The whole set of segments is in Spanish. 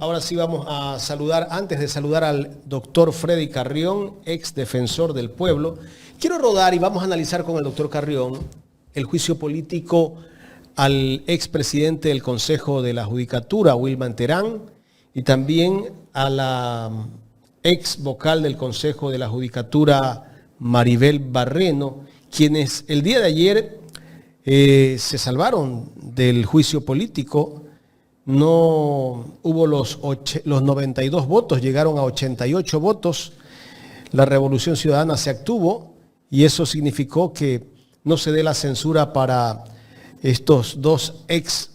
ahora sí vamos a saludar, antes de saludar al doctor Freddy Carrión, ex defensor del pueblo. Quiero rodar y vamos a analizar con el doctor Carrión el juicio político al expresidente del Consejo de la Judicatura, Wilman Terán, y también a la ex vocal del Consejo de la Judicatura, Maribel Barreno, quienes el día de ayer se salvaron del juicio político. No hubo los 92 votos, llegaron a 88 votos. La Revolución Ciudadana se abstuvo y eso significó que no se dé la censura para estos dos ex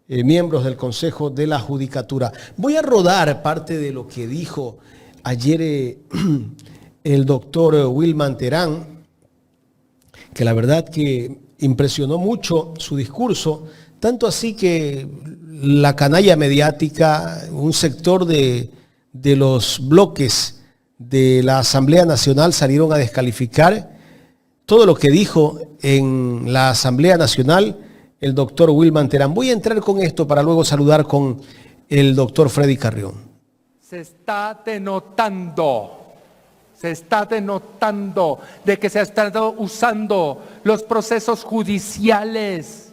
miembros del Consejo de la Judicatura. Voy a rodar parte de lo que dijo ayer el doctor Wilman Terán, que la verdad que impresionó mucho su discurso, tanto así que la canalla mediática, un sector de los bloques de la Asamblea Nacional salieron a descalificar todo lo que dijo en la Asamblea Nacional el doctor Wilman Terán. Voy a entrar con esto para luego saludar con el doctor Freddy Carrión. Se está denotando de que se ha estado usando los procesos judiciales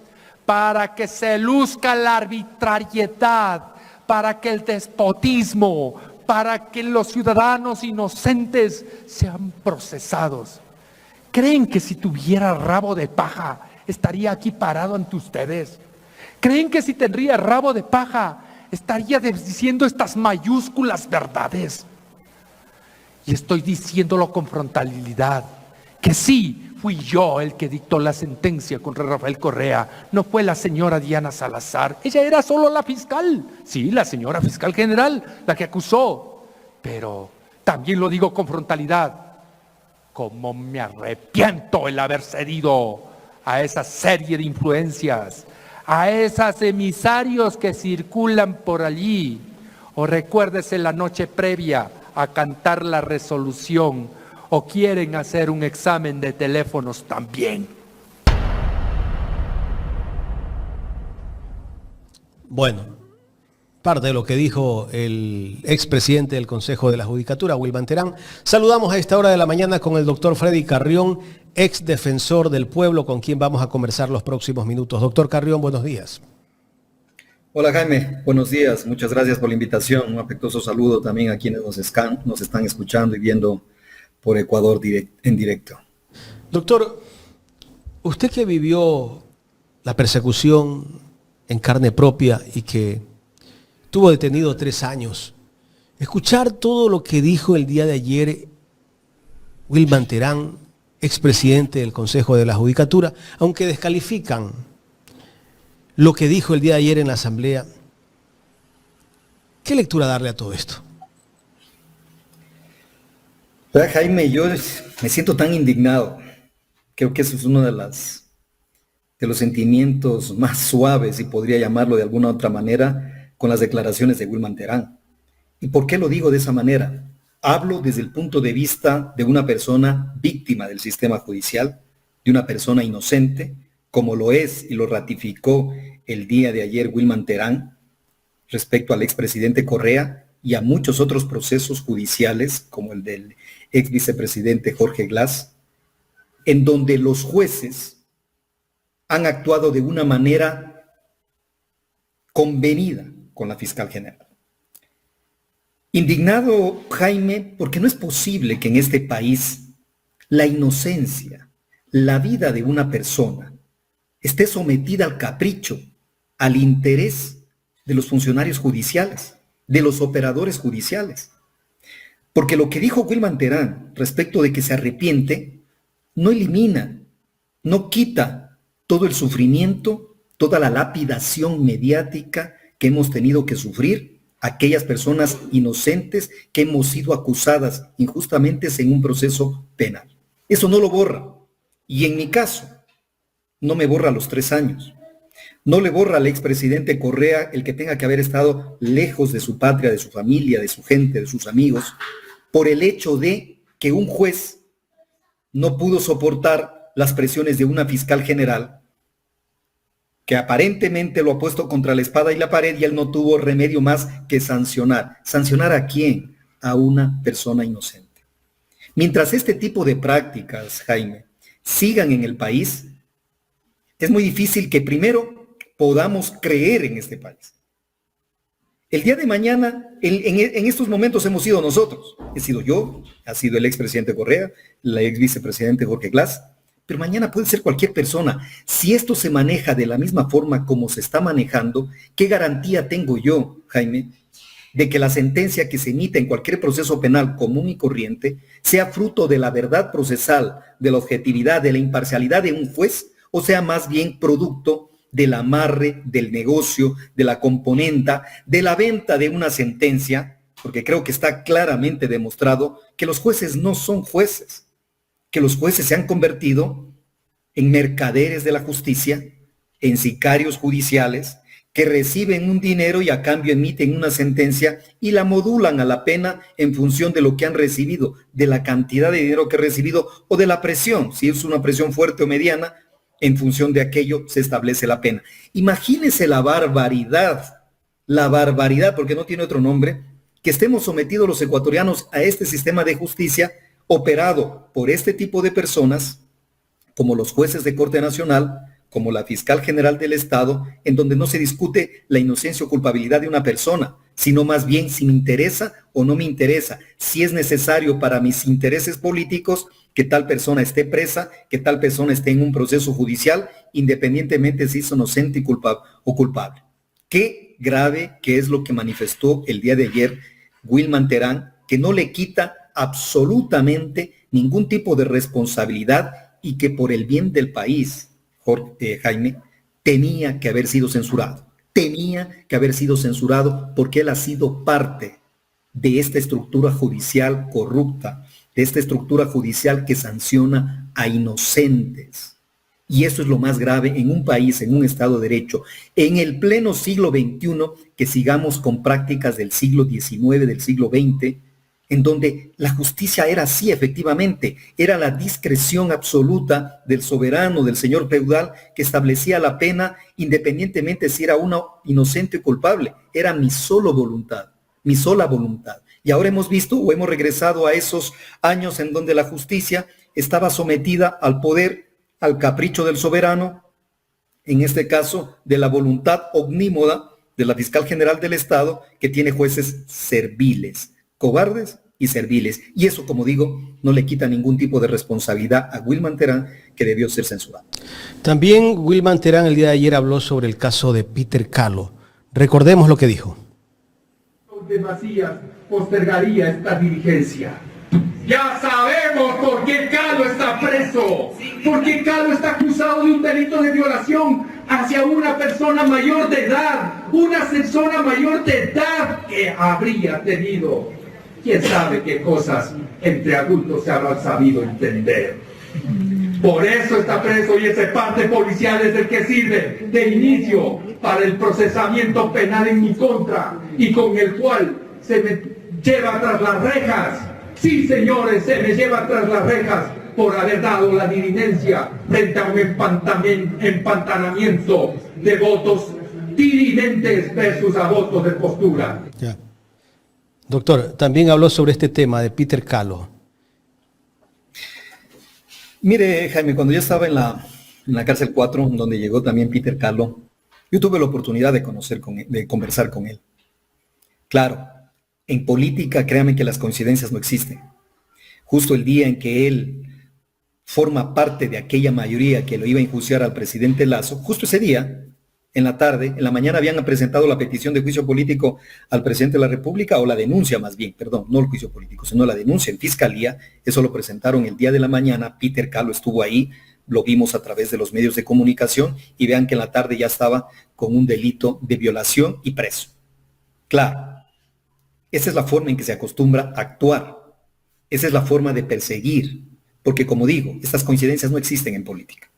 para que se luzca la arbitrariedad, para que el despotismo, para que los ciudadanos inocentes sean procesados. ¿Creen que si tuviera rabo de paja estaría aquí parado ante ustedes? ¿Creen que si tendría rabo de paja estaría diciendo estas mayúsculas verdades? Y estoy diciéndolo con frontalidad, que sí, fui yo el que dictó la sentencia contra Rafael Correa, no fue la señora Diana Salazar. Ella era solo la fiscal, sí, la señora fiscal general, la que acusó. Pero también lo digo con frontalidad, como me arrepiento el haber cedido a esa serie de influencias, a esos emisarios que circulan por allí. O recuérdese la noche previa a cantar la resolución, o quieren hacer un examen de teléfonos también. Bueno, parte de lo que dijo el expresidente del Consejo de la Judicatura, Wilman Terán. Saludamos a esta hora de la mañana con el doctor Freddy Carrión, ex defensor del pueblo, con quien vamos a conversar los próximos minutos. Doctor Carrión, buenos días. Hola Jaime, buenos días, muchas gracias por la invitación. Un afectuoso saludo también a quienes nos están escuchando y viendo por Ecuador en directo. Doctor, usted que vivió la persecución en carne propia y que estuvo detenido 3 años, escuchar todo lo que dijo el día de ayer Wilman Terán, expresidente del Consejo de la Judicatura, aunque descalifican lo que dijo el día de ayer en la Asamblea, ¿qué lectura darle a todo esto? Jaime, yo me siento tan indignado. Creo que eso es uno de los sentimientos más suaves, y podría llamarlo de alguna otra manera, con las declaraciones de Wilman Terán. ¿Y por qué lo digo de esa manera? Hablo desde el punto de vista de una persona víctima del sistema judicial, de una persona inocente, como lo es y lo ratificó el día de ayer Wilman Terán respecto al expresidente Correa y a muchos otros procesos judiciales, como el del ex vicepresidente Jorge Glass, en donde los jueces han actuado de una manera convenida con la fiscal general. Indignado, Jaime, porque no es posible que en este país la inocencia, la vida de una persona, esté sometida al capricho, al interés de los funcionarios judiciales, de los operadores judiciales. Porque lo que dijo Wilman Terán respecto de que se arrepiente, no elimina, no quita todo el sufrimiento, toda la lapidación mediática que hemos tenido que sufrir aquellas personas inocentes que hemos sido acusadas injustamente en un proceso penal. Eso no lo borra. Y en mi caso, no me borra los 3 años. No le borra al expresidente Correa el que tenga que haber estado lejos de su patria, de su familia, de su gente, de sus amigos, por el hecho de que un juez no pudo soportar las presiones de una fiscal general que aparentemente lo ha puesto contra la espada y la pared y él no tuvo remedio más que sancionar. ¿Sancionar a quién? A una persona inocente. Mientras este tipo de prácticas, Jaime, sigan en el país, es muy difícil que primero podamos creer en este país. El día de mañana, en estos momentos hemos sido nosotros. He sido yo, ha sido el expresidente Correa, la ex vicepresidente Jorge Glass, pero mañana puede ser cualquier persona. Si esto se maneja de la misma forma como se está manejando, ¿qué garantía tengo yo, Jaime, de que la sentencia que se emita en cualquier proceso penal común y corriente sea fruto de la verdad procesal, de la objetividad, de la imparcialidad de un juez, o sea más bien producto del amarre, del negocio, de la componenda, de la venta de una sentencia? Porque creo que está claramente demostrado que los jueces no son jueces, que los jueces se han convertido en mercaderes de la justicia, en sicarios judiciales, que reciben un dinero y a cambio emiten una sentencia y la modulan a la pena en función de lo que han recibido, de la cantidad de dinero que han recibido o de la presión, si es una presión fuerte o mediana, en función de aquello se establece la pena. Imagínense la barbaridad, porque no tiene otro nombre, que estemos sometidos los ecuatorianos a este sistema de justicia operado por este tipo de personas, como los jueces de Corte Nacional, como la fiscal general del Estado, en donde no se discute la inocencia o culpabilidad de una persona, sino más bien si me interesa o no me interesa, si es necesario para mis intereses políticos que tal persona esté presa, que tal persona esté en un proceso judicial, independientemente si es inocente y culpable. Qué grave que es lo que manifestó el día de ayer Wilman Terán, que no le quita absolutamente ningún tipo de responsabilidad y que por el bien del país, Jaime, tenía que haber sido censurado. Tenía que haber sido censurado porque él ha sido parte de esta estructura judicial corrupta, de esta estructura judicial que sanciona a inocentes. Y eso es lo más grave en un país, en un Estado de Derecho, en el pleno siglo XXI, que sigamos con prácticas del siglo XIX, del siglo XX, en donde la justicia era así, efectivamente, era la discreción absoluta del soberano, del señor feudal, que establecía la pena independientemente si era uno inocente o culpable. Era mi sola voluntad. Y ahora hemos visto o hemos regresado a esos años en donde la justicia estaba sometida al poder, al capricho del soberano, en este caso de la voluntad omnímoda de la fiscal general del Estado, que tiene jueces serviles, cobardes y serviles. Y eso, como digo, no le quita ningún tipo de responsabilidad a Wilman Terán, que debió ser censurado. También Wilman Terán el día de ayer habló sobre el caso de Peter Calo. Recordemos lo que dijo. De Macías postergaría esta diligencia. Ya sabemos por qué Calo está preso, porque Calo está acusado de un delito de violación hacia una persona mayor de edad, que habría tenido, quién sabe qué cosas entre adultos se habrán sabido entender. Por eso está preso y ese parte policial es el que sirve de inicio para el procesamiento penal en mi contra y con el cual se me lleva tras las rejas. Sí, señores, se me lleva tras las rejas por haber dado la dirigencia frente a un empantanamiento de votos diridentes versus a votos de postura. Ya. Doctor, también habló sobre este tema de Peter Calo. Mire, Jaime, cuando yo estaba en la cárcel 4, donde llegó también Peter Calo, yo tuve la oportunidad de conversar con él. Claro, en política, créame que las coincidencias no existen. Justo el día en que él forma parte de aquella mayoría que lo iba a enjuiciar al presidente Lasso, justo ese día, en la tarde, en la mañana habían presentado la petición de juicio político al presidente de la República, o la denuncia más bien, perdón, no el juicio político, sino la denuncia en fiscalía. Eso lo presentaron el día de la mañana. Peter Calo estuvo ahí, lo vimos a través de los medios de comunicación, y vean que en la tarde ya estaba con un delito de violación y preso. Claro, esa es la forma en que se acostumbra a actuar. Esa es la forma de perseguir, porque como digo, estas coincidencias no existen en política.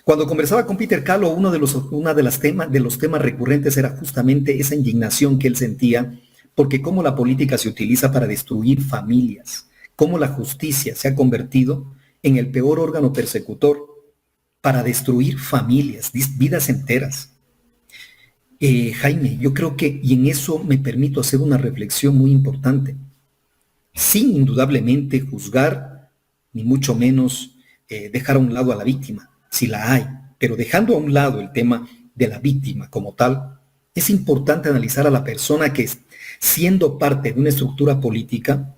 Cuando conversaba con Peter Calo, uno de los temas recurrentes era justamente esa indignación que él sentía, porque cómo la política se utiliza para destruir familias, cómo la justicia se ha convertido en el peor órgano persecutor para destruir familias, vidas enteras. Jaime, yo creo que, y en eso me permito hacer una reflexión muy importante, sin indudablemente juzgar, ni mucho menos dejar a un lado a la víctima, si la hay, pero dejando a un lado el tema de la víctima como tal, es importante analizar a la persona que, siendo parte de una estructura política,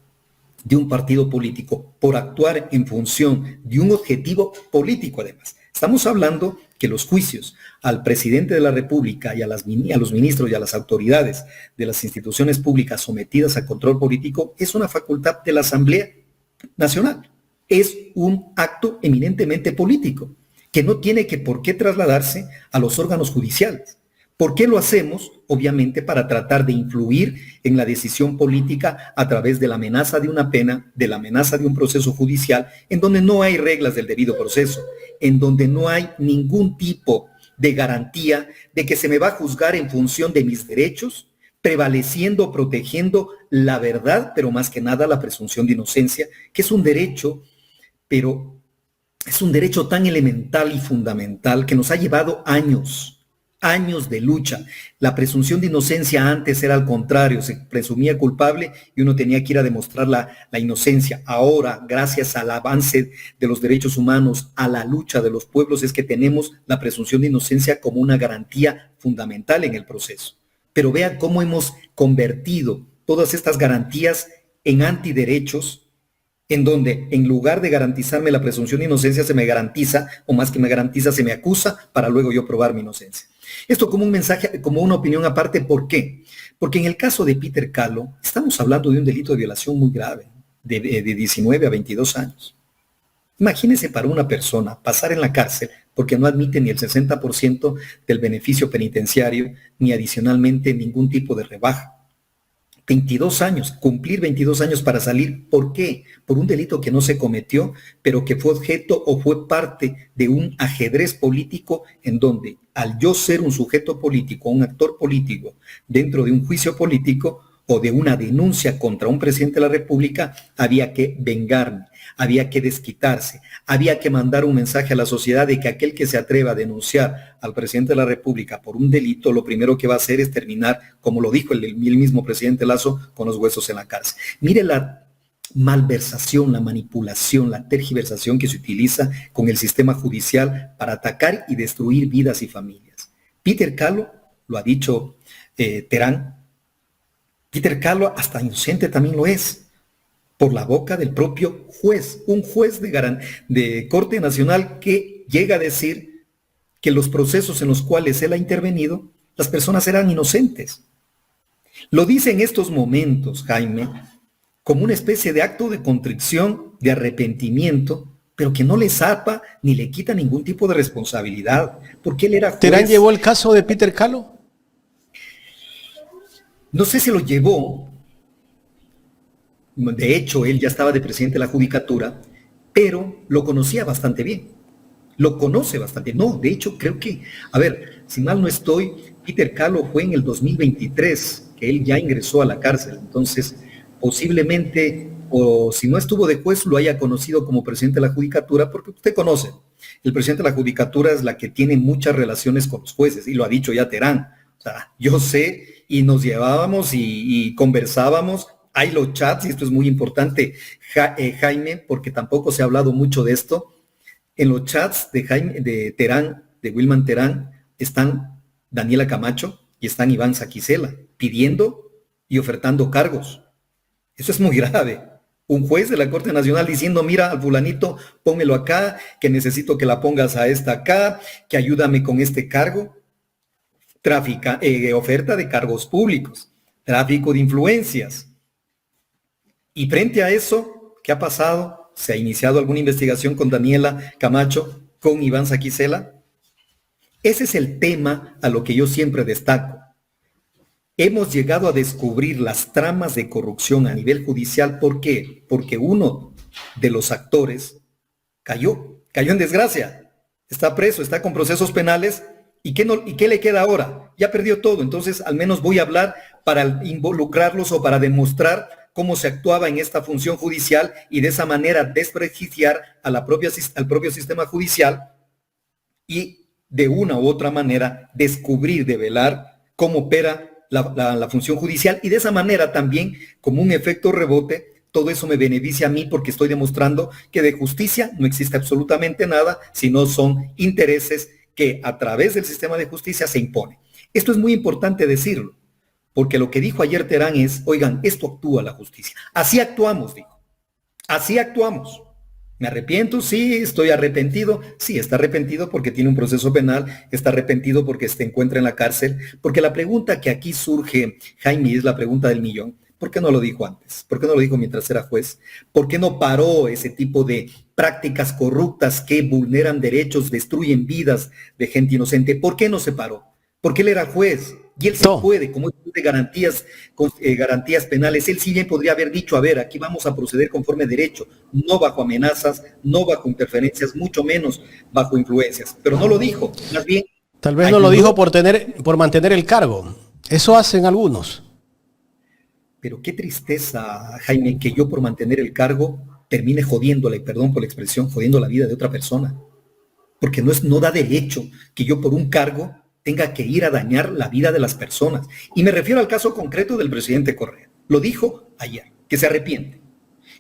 de un partido político, por actuar en función de un objetivo político además. Estamos hablando que los juicios al presidente de la República y a los ministros y a las autoridades de las instituciones públicas sometidas a control político es una facultad de la Asamblea Nacional. Es un acto eminentemente político que no tiene por qué trasladarse a los órganos judiciales. ¿Por qué lo hacemos? Obviamente para tratar de influir en la decisión política a través de la amenaza de una pena, de la amenaza de un proceso judicial, en donde no hay reglas del debido proceso, en donde no hay ningún tipo de garantía de que se me va a juzgar en función de mis derechos, prevaleciendo, protegiendo la verdad, pero más que nada la presunción de inocencia, que es un derecho, pero es un derecho tan elemental y fundamental que nos ha llevado años de lucha. La presunción de inocencia antes era al contrario, se presumía culpable y uno tenía que ir a demostrar la inocencia. Ahora, gracias al avance de los derechos humanos, a la lucha de los pueblos, es que tenemos la presunción de inocencia como una garantía fundamental en el proceso. Pero vea cómo hemos convertido todas estas garantías en antiderechos, en donde en lugar de garantizarme la presunción de inocencia se me garantiza, o más que me garantiza, se me acusa para luego yo probar mi inocencia. Esto como un mensaje, como una opinión aparte, ¿por qué? Porque en el caso de Peter Calo, estamos hablando de un delito de violación muy grave, de 19 a 22 años. Imagínense para una persona pasar en la cárcel porque no admite ni el 60% del beneficio penitenciario, ni adicionalmente ningún tipo de rebaja. 22 años, cumplir 22 años para salir. ¿Por qué? Por un delito que no se cometió, pero que fue objeto o fue parte de un ajedrez político en donde, al yo ser un sujeto político, un actor político, dentro de un juicio político o de una denuncia contra un presidente de la República, había que vengarme, había que desquitarse, había que mandar un mensaje a la sociedad de que aquel que se atreva a denunciar al presidente de la República por un delito, lo primero que va a hacer es terminar, como lo dijo el mismo presidente Lazo, con los huesos en la cárcel. Mire la malversación, la manipulación, la tergiversación que se utiliza con el sistema judicial para atacar y destruir vidas y familias. Peter Calo, lo ha dicho Terán, Peter Calo hasta inocente también lo es, por la boca del propio juez, un juez de Corte Nacional que llega a decir que los procesos en los cuales él ha intervenido, las personas eran inocentes. Lo dice en estos momentos, Jaime, como una especie de acto de contrición, de arrepentimiento, pero que no le zapa ni le quita ningún tipo de responsabilidad, porque él era juez. ¿Terán llevó el caso de Peter Calo? No sé si lo llevó. De hecho, él ya estaba de presidente de la Judicatura, pero lo conocía bastante bien. Lo conoce bastante. No, de hecho, creo que, a ver, si mal no estoy, Peter Calo fue en el 2023, que él ya ingresó a la cárcel. Entonces, posiblemente, o si no estuvo de juez, lo haya conocido como presidente de la Judicatura, porque usted conoce, el presidente de la Judicatura es la que tiene muchas relaciones con los jueces, y lo ha dicho ya Terán. O sea, yo sé, y nos llevábamos y conversábamos. Hay los chats, y esto es muy importante, Jaime, porque tampoco se ha hablado mucho de esto. En los chats de Terán, de Wilman Terán, están Daniela Camacho y están Iván Saquicela pidiendo y ofertando cargos. Eso es muy grave. Un juez de la Corte Nacional diciendo, mira, al fulanito, pónmelo acá, que necesito que la pongas a esta acá, que ayúdame con este cargo. Oferta de cargos públicos, tráfico de influencias. Y frente a eso, ¿qué ha pasado? ¿Se ha iniciado alguna investigación con Daniela Camacho, con Iván Saquicela? Ese es el tema a lo que yo siempre destaco. Hemos llegado a descubrir las tramas de corrupción a nivel judicial. ¿Por qué? Porque uno de los actores cayó en desgracia. Está preso, está con procesos penales. ¿Y qué le queda ahora? Ya perdió todo. Entonces, al menos voy a hablar para involucrarlos o para demostrar cómo se actuaba en esta función judicial y de esa manera desprestigiar a al propio sistema judicial y de una u otra manera descubrir, develar cómo opera la función judicial, y de esa manera también, como un efecto rebote, todo eso me beneficia a mí porque estoy demostrando que de justicia no existe absolutamente nada, sino son intereses que a través del sistema de justicia se imponen. Esto es muy importante decirlo, porque lo que dijo ayer Terán es, oigan, esto actúa la justicia. Así actuamos, dijo. Así actuamos. ¿Me arrepiento? Sí, estoy arrepentido. Sí, está arrepentido porque tiene un proceso penal, está arrepentido porque se encuentra en la cárcel, porque la pregunta que aquí surge, Jaime, es la pregunta del millón. ¿Por qué no lo dijo antes? ¿Por qué no lo dijo mientras era juez? ¿Por qué no paró ese tipo de prácticas corruptas que vulneran derechos, destruyen vidas de gente inocente? ¿Por qué no se paró? Porque él era juez y él sí puede, como es de garantías penales, él sí bien podría haber dicho, a ver, aquí vamos a proceder conforme a derecho, no bajo amenazas, no bajo interferencias, mucho menos bajo influencias. Pero no lo dijo, más bien. Tal vez no lo dijo por mantener el cargo. Eso hacen algunos. Pero qué tristeza, Jaime, que yo por mantener el cargo termine jodiéndole, perdón por la expresión, jodiendo la vida de otra persona. Porque no da derecho que yo por un cargo tenga que ir a dañar la vida de las personas. Y me refiero al caso concreto del presidente Correa. Lo dijo ayer, que se arrepiente.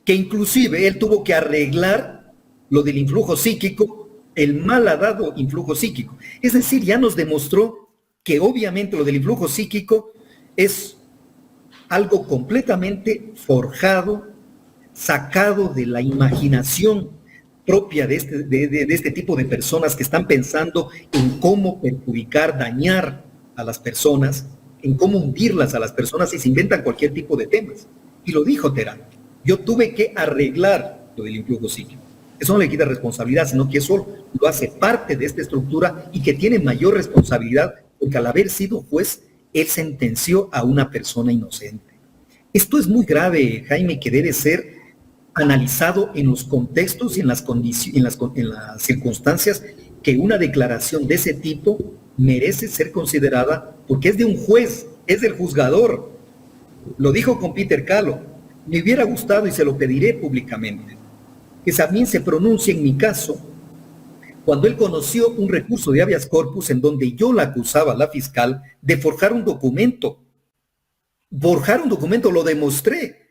Que inclusive él tuvo que arreglar lo del influjo psíquico, el malhadado influjo psíquico. Es decir, ya nos demostró que obviamente lo del influjo psíquico es algo completamente forjado, sacado de la imaginación propia de este tipo de personas que están pensando en cómo perjudicar, dañar a las personas, en cómo hundirlas a las personas, y se inventan cualquier tipo de temas. Y lo dijo Terán, yo tuve que arreglar lo del influjo psíquico. Eso no le quita responsabilidad, sino que eso lo hace parte de esta estructura y que tiene mayor responsabilidad porque al haber sido juez, él sentenció a una persona inocente. Esto es muy grave, Jaime, que debe ser analizado en los contextos y en las circunstancias que una declaración de ese tipo merece ser considerada, porque es de un juez, es del juzgador. Lo dijo con Peter Calo. Me hubiera gustado, y se lo pediré públicamente, que también se pronuncie en mi caso, cuando él conoció un recurso de habeas corpus en donde yo la acusaba a la fiscal de forjar un documento. Forjar un documento, lo demostré,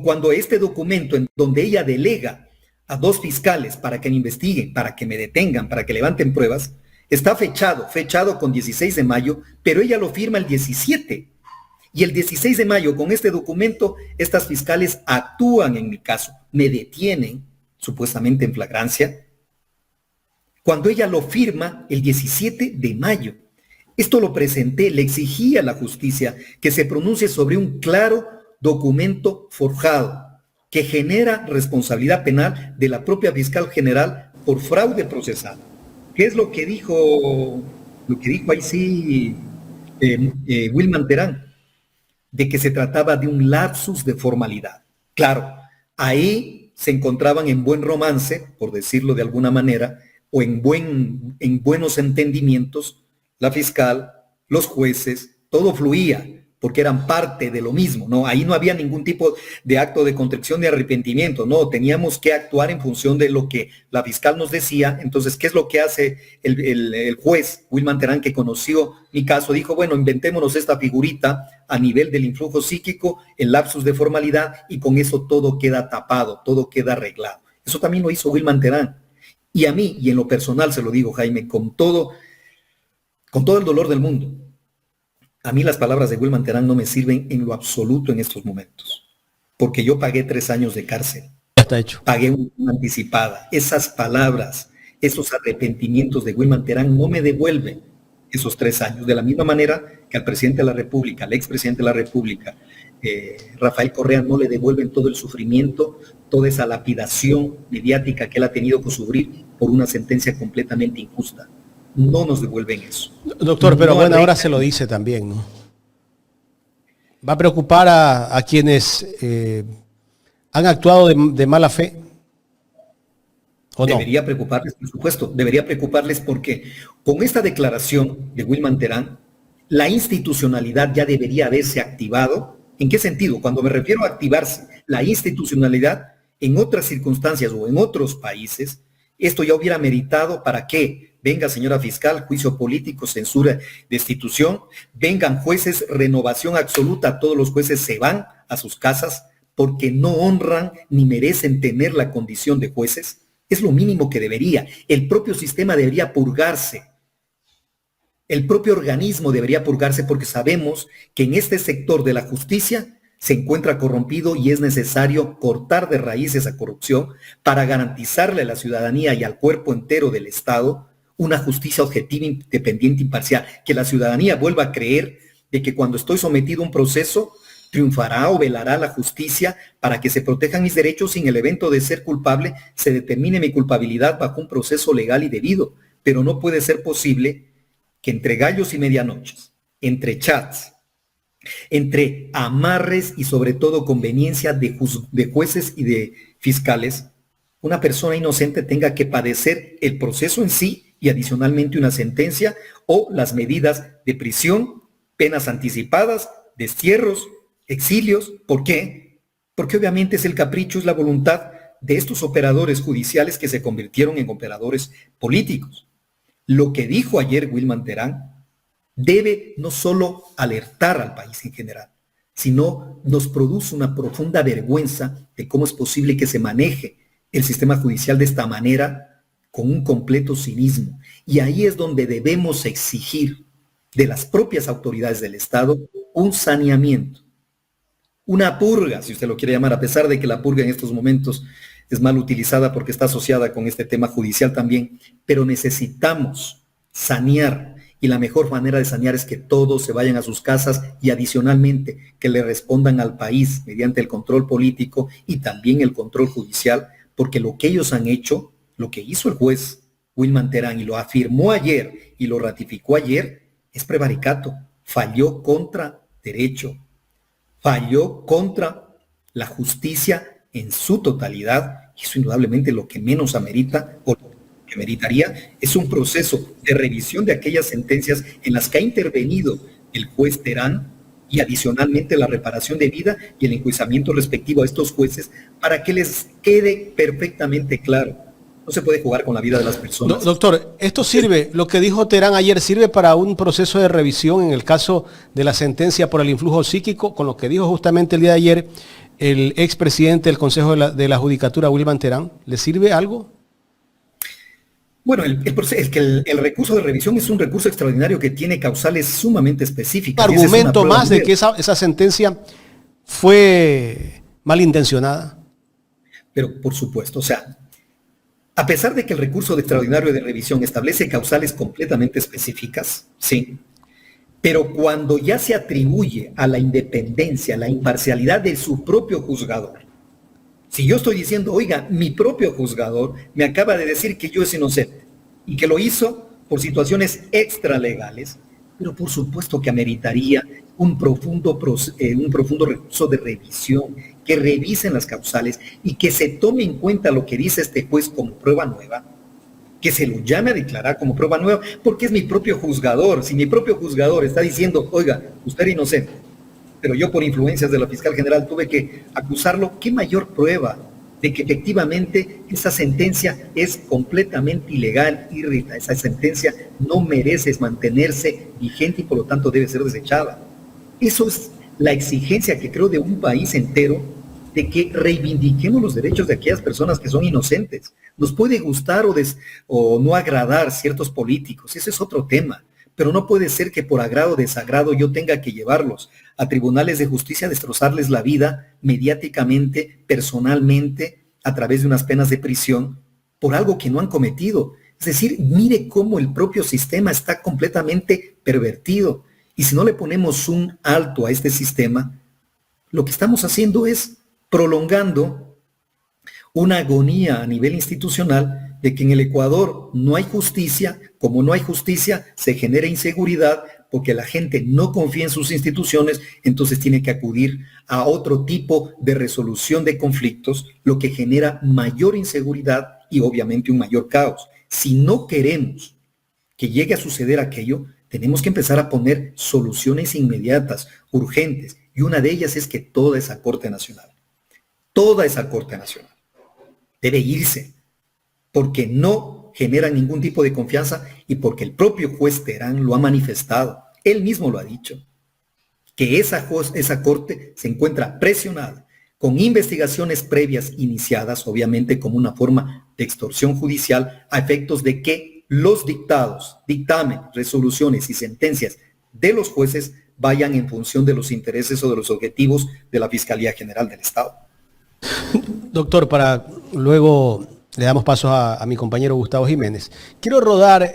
cuando este documento en donde ella delega a 2 fiscales para que me investiguen, para que me detengan, para que levanten pruebas, está fechado con 16 de mayo, pero ella lo firma el 17. Y el 16 de mayo, con este documento, estas fiscales actúan en mi caso, me detienen, supuestamente en flagrancia, cuando ella lo firma el 17 de mayo. Esto lo presenté, le exigí a la justicia que se pronuncie sobre un claro documento forjado que genera responsabilidad penal de la propia fiscal general por fraude procesal. ¿Qué es lo que dijo ahí sí Wilman Terán? De que se trataba de un lapsus de formalidad. Claro, ahí se encontraban en buen romance, por decirlo de alguna manera, o en buenos entendimientos, la fiscal, los jueces, todo fluía, porque eran parte de lo mismo, ¿no? Ahí no había ningún tipo de acto de contrición, de arrepentimiento, no, teníamos que actuar en función de lo que la fiscal nos decía. Entonces, ¿qué es lo que hace el juez Wilman Terán, que conoció mi caso? Dijo, bueno, inventémonos esta figurita a nivel del influjo psíquico, el lapsus de formalidad, y con eso todo queda tapado, todo queda arreglado. Eso también lo hizo Wilman Terán. Y a mí, y en lo personal se lo digo, Jaime, con todo el dolor del mundo, a mí las palabras de Wilman Terán no me sirven en lo absoluto en estos momentos, porque yo pagué 3 años de cárcel. Ya está hecho. Pagué una anticipada. Esas palabras, esos arrepentimientos de Wilman Terán no me devuelven esos 3 años, de la misma manera que al presidente de la República, al expresidente de la República, Rafael Correa, no le devuelven todo el sufrimiento, toda esa lapidación mediática que él ha tenido que sufrir por una sentencia completamente injusta. No nos devuelven eso. Doctor, pero bueno, ahora se lo dice también, ¿no? ¿Va a preocupar a quienes han actuado de mala fe? ¿O no? Debería preocuparles, por supuesto, debería preocuparles porque con esta declaración de Wilman Terán, la institucionalidad ya debería haberse activado. ¿En qué sentido? Cuando me refiero a activarse, la institucionalidad en otras circunstancias o en otros países, esto ya hubiera meritado, ¿para qué? venga señora fiscal, juicio político, censura, destitución, vengan jueces, renovación absoluta, todos los jueces se van a sus casas porque no honran ni merecen tener la condición de jueces. Es lo mínimo que debería. El propio sistema debería purgarse. El propio organismo debería purgarse porque sabemos que en este sector de la justicia se encuentra corrompido y es necesario cortar de raíz esa corrupción para garantizarle a la ciudadanía y al cuerpo entero del Estado una justicia objetiva, independiente, imparcial, que la ciudadanía vuelva a creer de que cuando estoy sometido a un proceso triunfará o velará la justicia para que se protejan mis derechos y en el evento de ser culpable se determine mi culpabilidad bajo un proceso legal y debido. Pero no puede ser posible que entre gallos y medianoches, entre chats, entre amarres y sobre todo conveniencia de jueces y de fiscales, una persona inocente tenga que padecer el proceso en sí y adicionalmente una sentencia o las medidas de prisión, penas anticipadas, destierros, exilios. ¿Por qué? Porque obviamente es el capricho, es la voluntad de estos operadores judiciales que se convirtieron en operadores políticos. Lo que dijo ayer Wilman Terán debe no solo alertar al país en general, sino nos produce una profunda vergüenza de cómo es posible que se maneje el sistema judicial de esta manera con un completo cinismo. Y ahí es donde debemos exigir de las propias autoridades del Estado un saneamiento, una purga, si usted lo quiere llamar, a pesar de que la purga en estos momentos es mal utilizada porque está asociada con este tema judicial también, pero necesitamos sanear. Y la mejor manera de sanear es que todos se vayan a sus casas y adicionalmente que le respondan al país mediante el control político y también el control judicial, porque lo que ellos han hecho, lo que hizo el juez Wilman Terán y lo afirmó ayer y lo ratificó ayer, es prevaricato, falló contra derecho, falló contra la justicia en su totalidad, y eso indudablemente lo que menos amerita o que meritaría es un proceso de revisión de aquellas sentencias en las que ha intervenido el juez Terán y adicionalmente la reparación de vida y el enjuiciamiento respectivo a estos jueces para que les quede perfectamente claro. No se puede jugar con la vida de las personas. Doctor, esto sirve, lo que dijo Terán ayer, ¿sirve para un proceso de revisión en el caso de la sentencia por el influjo psíquico, con lo que dijo justamente el día de ayer el expresidente del Consejo de la Judicatura, Wilman Terán? ¿Le sirve algo? Bueno, el recurso de revisión es un recurso extraordinario que tiene causales sumamente específicas. Argumento más de que esa sentencia fue malintencionada. Pero por supuesto, o sea, a pesar de que el recurso de extraordinario de revisión establece causales completamente específicas, sí, pero cuando ya se atribuye a la independencia, a la imparcialidad de su propio juzgador, si yo estoy diciendo, oiga, mi propio juzgador me acaba de decir que yo es inocente y que lo hizo por situaciones extralegales, pero por supuesto que ameritaría un profundo recurso de revisión, que revisen las causales y que se tome en cuenta lo que dice este juez como prueba nueva, que se lo llame a declarar como prueba nueva, porque es mi propio juzgador. Si mi propio juzgador está diciendo, oiga, usted era inocente, pero yo por influencias de la fiscal general tuve que acusarlo, ¿qué mayor prueba de que efectivamente esa sentencia es completamente ilegal, irrita? Esa sentencia no merece mantenerse vigente y por lo tanto debe ser desechada. Eso es la exigencia que creo de un país entero, de que reivindiquemos los derechos de aquellas personas que son inocentes. Nos puede gustar o no agradar ciertos políticos, ese es otro tema. Pero no puede ser que por agrado o desagrado yo tenga que llevarlos a tribunales de justicia, destrozarles la vida mediáticamente, personalmente, a través de unas penas de prisión, por algo que no han cometido. Es decir, mire cómo el propio sistema está completamente pervertido. Y si no le ponemos un alto a este sistema, lo que estamos haciendo es prolongando una agonía a nivel institucional de que en el Ecuador no hay justicia. Como no hay justicia, se genera inseguridad porque la gente no confía en sus instituciones, entonces tiene que acudir a otro tipo de resolución de conflictos, lo que genera mayor inseguridad y obviamente un mayor caos. Si no queremos que llegue a suceder aquello, tenemos que empezar a poner soluciones inmediatas, urgentes, y una de ellas es que toda esa Corte Nacional debe irse, porque no generan ningún tipo de confianza y porque el propio juez Terán lo ha manifestado. Él mismo lo ha dicho, que esa corte se encuentra presionada con investigaciones previas iniciadas, obviamente como una forma de extorsión judicial, a efectos de que los dictados, dictamen, resoluciones y sentencias de los jueces vayan en función de los intereses o de los objetivos de la Fiscalía General del Estado. Doctor, para luego le damos paso a mi compañero Gustavo Jiménez. Quiero rodar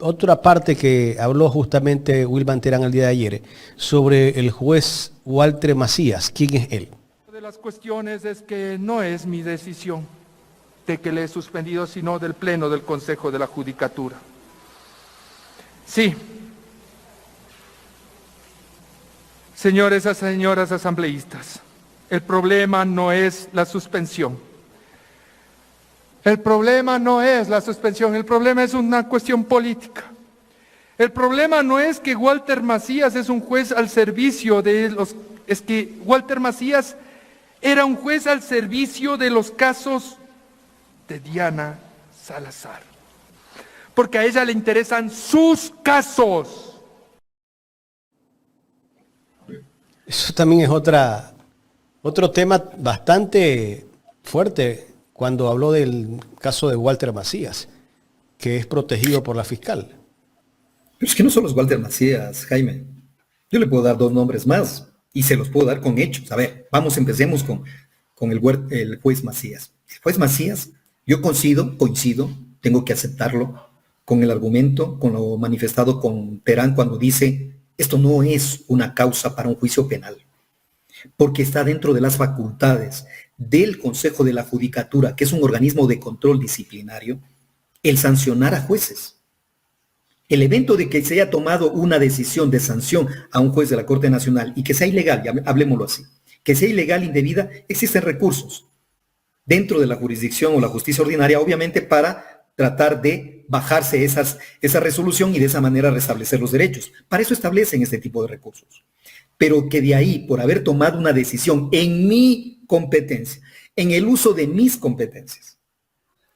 otra parte que habló justamente Wilman Terán el día de ayer sobre el juez Walter Macías. ¿Quién es él? De las cuestiones es que no es mi decisión de que le he suspendido, sino del Pleno del Consejo de la Judicatura. Sí. Señores y señoras asambleístas, el problema no es la suspensión. El problema no es la suspensión, el problema es una cuestión política. El problema no es que Walter Macías es un juez al servicio de los... Es que Walter Macías era un juez al servicio de los casos de Diana Salazar. Porque a ella le interesan sus casos. Eso también es otro tema bastante fuerte cuando habló del caso de Walter Macías, que es protegido por la fiscal. Pero es que no solo es Walter Macías, Jaime. Yo le puedo dar 2 nombres más y se los puedo dar con hechos. A ver, empecemos con el juez Macías. El juez Macías, yo coincido, tengo que aceptarlo, con el argumento, con lo manifestado con Terán cuando dice, esto no es una causa para un juicio penal, porque está dentro de las facultades del Consejo de la Judicatura, que es un organismo de control disciplinario, el sancionar a jueces. El evento de que se haya tomado una decisión de sanción a un juez de la Corte Nacional y que sea ilegal, ya hablemoslo así, que sea ilegal, indebida, existen recursos dentro de la jurisdicción o la justicia ordinaria, obviamente, para tratar de bajarse esa resolución y de esa manera restablecer los derechos. Para eso establecen este tipo de recursos. Pero que de ahí, por haber tomado una decisión en mi competencia, en el uso de mis competencias,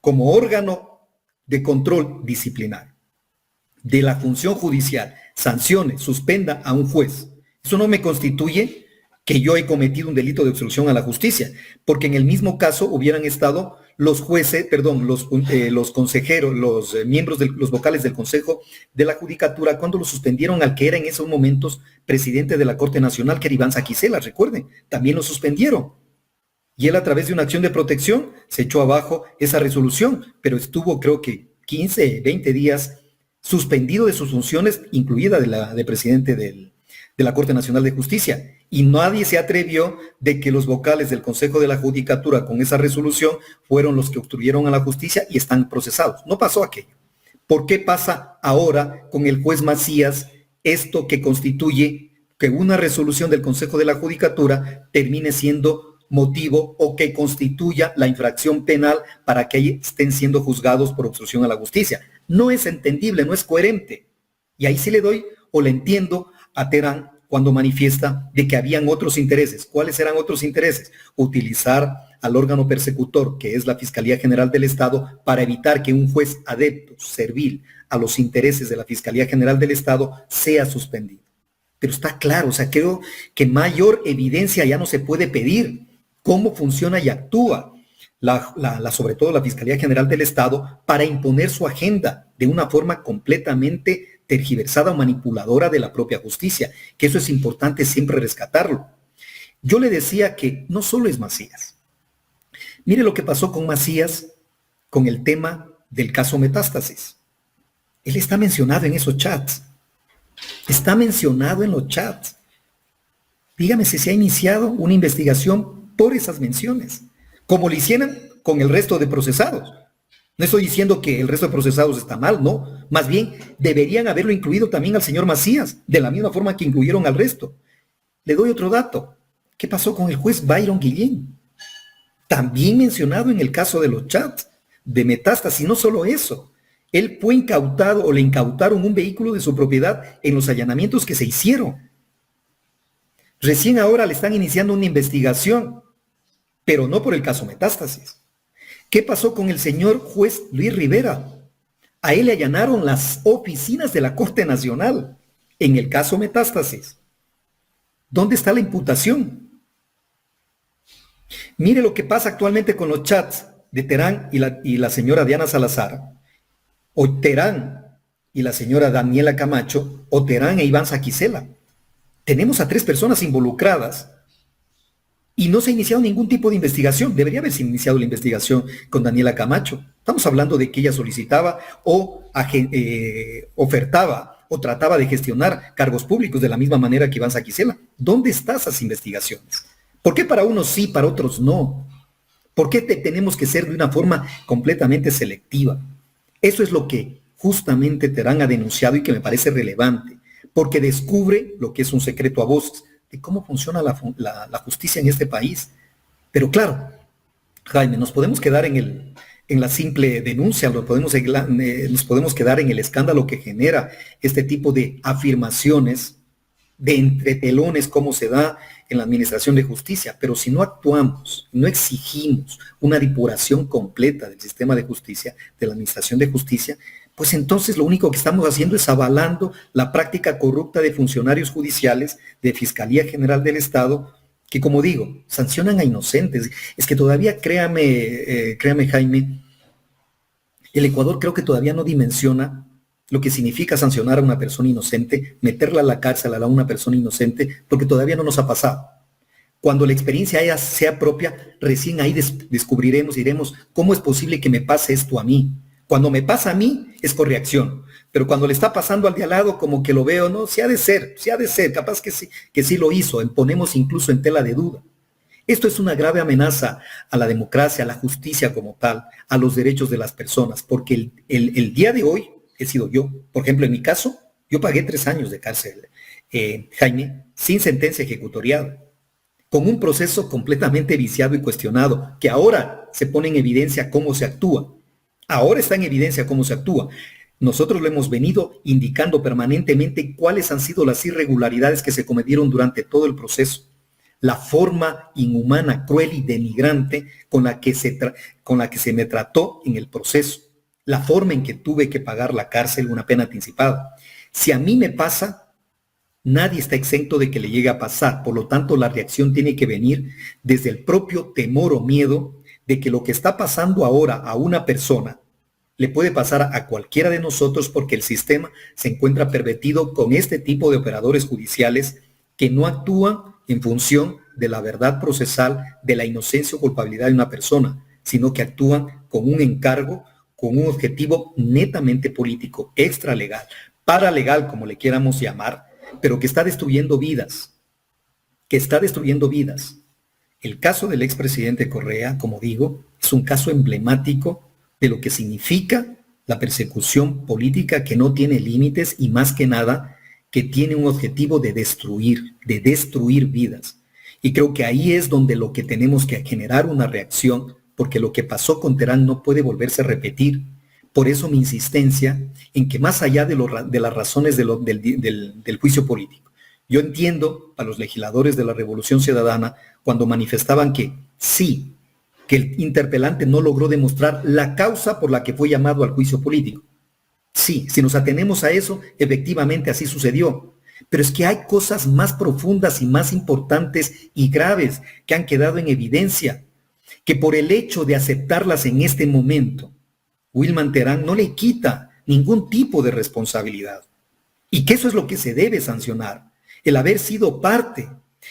como órgano de control disciplinario de la función judicial, sancione, suspenda a un juez, eso no me constituye que yo he cometido un delito de obstrucción a la justicia, porque en el mismo caso hubieran estado los jueces, los consejeros, los miembros, los vocales del Consejo de la Judicatura, cuando lo suspendieron al que era en esos momentos presidente de la Corte Nacional, que era Iván Saquicela, recuerden, también lo suspendieron. Y él, a través de una acción de protección, se echó abajo esa resolución, pero estuvo, creo que 15, 20 días suspendido de sus funciones, incluida de presidente de la Corte Nacional de Justicia. Y nadie se atrevió de que los vocales del Consejo de la Judicatura con esa resolución fueron los que obstruyeron a la justicia y están procesados. No pasó aquello. ¿Por qué pasa ahora con el juez Macías esto que constituye que una resolución del Consejo de la Judicatura termine siendo motivo o que constituya la infracción penal para que estén siendo juzgados por obstrucción a la justicia? No es entendible, no es coherente. Y ahí sí le doy o le entiendo a Terán cuando manifiesta de que habían otros intereses. ¿Cuáles eran otros intereses? Utilizar al órgano persecutor, que es la Fiscalía General del Estado, para evitar que un juez adepto, servil a los intereses de la Fiscalía General del Estado, sea suspendido. Pero está claro, o sea, creo que mayor evidencia ya no se puede pedir. Cómo funciona y actúa sobre todo la Fiscalía General del Estado para imponer su agenda de una forma completamente tergiversada o manipuladora de la propia justicia, que eso es importante siempre rescatarlo. Yo le decía que no solo es Macías. Mire lo que pasó con Macías con el tema del caso Metástasis. Él está mencionado en esos chats. Está mencionado en los chats. Dígame si se ha iniciado una investigación por esas menciones, como lo hicieran con el resto de procesados. No estoy diciendo que el resto de procesados está mal, no. Más bien, deberían haberlo incluido también al señor Macías, de la misma forma que incluyeron al resto. Le doy otro dato. ¿Qué pasó con el juez Byron Guillén? También mencionado en el caso de los chats de Metástasis. No solo eso. Él fue incautado o le incautaron un vehículo de su propiedad en los allanamientos que se hicieron. Recién ahora le están iniciando una investigación, pero no por el caso Metástasis. ¿Qué pasó con el señor juez Luis Rivera? A él le allanaron las oficinas de la Corte Nacional en el caso Metástasis. ¿Dónde está la imputación? Mire lo que pasa actualmente con los chats de Terán y la señora Diana Salazar, o Terán y la señora Daniela Camacho, o Terán e Iván Saquicela. Tenemos a 3 personas involucradas y no se ha iniciado ningún tipo de investigación. Debería haberse iniciado la investigación con Daniela Camacho. Estamos hablando de que ella solicitaba o ofertaba o trataba de gestionar cargos públicos de la misma manera que Iván Saquicela. ¿Dónde están esas investigaciones? ¿Por qué para unos sí, para otros no? ¿Por qué tenemos que ser de una forma completamente selectiva? Eso es lo que justamente Terán ha denunciado y que me parece relevante, porque descubre lo que es un secreto a voces de cómo funciona la justicia en este país. Pero claro, Jaime, nos podemos quedar en la simple denuncia, nos podemos quedar en el escándalo que genera este tipo de afirmaciones de entretelones como se da en la administración de justicia, pero si no actuamos, no exigimos una depuración completa del sistema de justicia, de la administración de justicia, pues entonces lo único que estamos haciendo es avalando la práctica corrupta de funcionarios judiciales, de Fiscalía General del Estado, que como digo, sancionan a inocentes. Es que todavía, créame Jaime, el Ecuador creo que todavía no dimensiona lo que significa sancionar a una persona inocente, meterla a la cárcel a una persona inocente, porque todavía no nos ha pasado. Cuando la experiencia sea propia, recién ahí descubriremos, diremos, ¿cómo es posible que me pase esto a mí? Cuando me pasa a mí, es por reacción. Pero cuando le está pasando al de al lado, como que lo veo, ¿no? Sí ha de ser, capaz que sí lo hizo, ponemos incluso en tela de duda. Esto es una grave amenaza a la democracia, a la justicia como tal, a los derechos de las personas, porque el día de hoy he sido yo. Por ejemplo, en mi caso, yo pagué 3 años de cárcel, Jaime, sin sentencia ejecutoriada, con un proceso completamente viciado y cuestionado, que ahora se pone en evidencia cómo se actúa. Ahora está en evidencia cómo se actúa. Nosotros lo hemos venido indicando permanentemente cuáles han sido las irregularidades que se cometieron durante todo el proceso. La forma inhumana, cruel y denigrante con la que se me trató en el proceso. La forma en que tuve que pagar la cárcel, una pena anticipada. Si a mí me pasa, nadie está exento de que le llegue a pasar. Por lo tanto, la reacción tiene que venir desde el propio temor o miedo de que lo que está pasando ahora a una persona le puede pasar a cualquiera de nosotros, porque el sistema se encuentra pervertido con este tipo de operadores judiciales que no actúan en función de la verdad procesal, de la inocencia o culpabilidad de una persona, sino que actúan con un encargo, con un objetivo netamente político, extralegal, paralegal, como le quieramos llamar, pero que está destruyendo vidas, El caso del expresidente Correa, como digo, es un caso emblemático de lo que significa la persecución política que no tiene límites y más que nada que tiene un objetivo de destruir vidas. Y creo que ahí es donde lo que tenemos que generar una reacción, porque lo que pasó con Terán no puede volverse a repetir. Por eso mi insistencia en que más allá de las razones del juicio político, yo entiendo a los legisladores de la Revolución Ciudadana cuando manifestaban que sí, que el interpelante no logró demostrar la causa por la que fue llamado al juicio político. Sí, si nos atenemos a eso, efectivamente así sucedió. Pero es que hay cosas más profundas y más importantes y graves que han quedado en evidencia, que por el hecho de aceptarlas en este momento, Wilman Terán no le quita ningún tipo de responsabilidad. Y que eso es lo que se debe sancionar. El haber sido parte,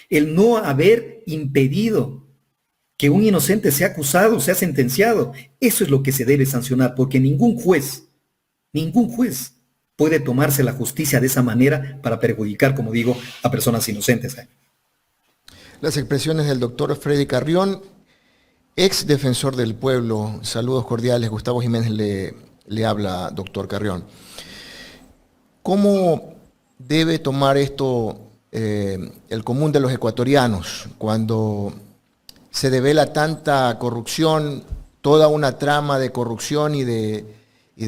el no haber impedido que un inocente sea acusado, sea sentenciado. Eso es lo que se debe sancionar, porque ningún juez puede tomarse la justicia de esa manera para perjudicar, como digo, a personas inocentes. Las expresiones del doctor Freddy Carrión, ex defensor del pueblo. Saludos cordiales. Gustavo Jiménez le habla, doctor Carrión. ¿Cómo debe tomar esto el común de los ecuatorianos cuando se devela tanta corrupción, toda una trama de corrupción y de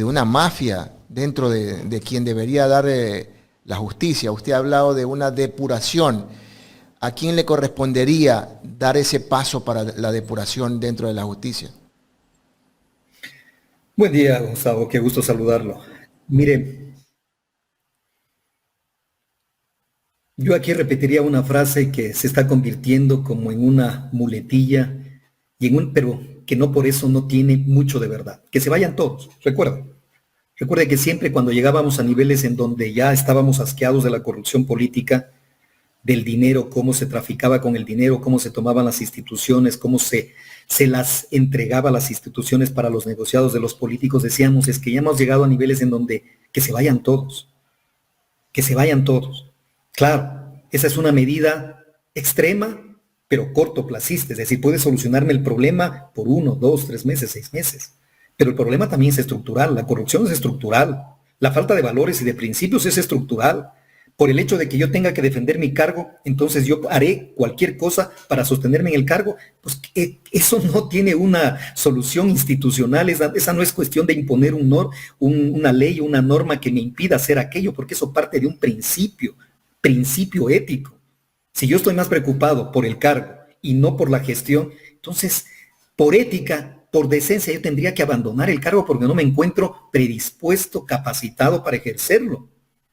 una mafia dentro de quien debería dar la justicia? Usted ha hablado de una depuración. ¿A quién le correspondería dar ese paso para la depuración dentro de la justicia? Buen día, Gustavo, qué gusto saludarlo. Mire, yo aquí repetiría una frase que se está convirtiendo como en una muletilla, pero que no por eso no tiene mucho de verdad. Que se vayan todos, recuerde que siempre cuando llegábamos a niveles en donde ya estábamos asqueados de la corrupción política, del dinero, cómo se traficaba con el dinero, cómo se tomaban las instituciones, cómo se las entregaba a las instituciones para los negociados de los políticos, decíamos, es que ya hemos llegado a niveles en donde que se vayan todos, que se vayan todos. Claro, esa es una medida extrema, pero cortoplacista, es decir, puede solucionarme el problema por 1, 2, 3 meses, 6 meses. Pero el problema también es estructural, la corrupción es estructural, la falta de valores y de principios es estructural. Por el hecho de que yo tenga que defender mi cargo, entonces yo haré cualquier cosa para sostenerme en el cargo, pues eso no tiene una solución institucional, esa no es cuestión de imponer una ley o una norma que me impida hacer aquello, porque eso parte de un principio ético. Si yo estoy más preocupado por el cargo y no por la gestión, entonces por ética, por decencia, yo tendría que abandonar el cargo porque no me encuentro predispuesto, capacitado para ejercerlo.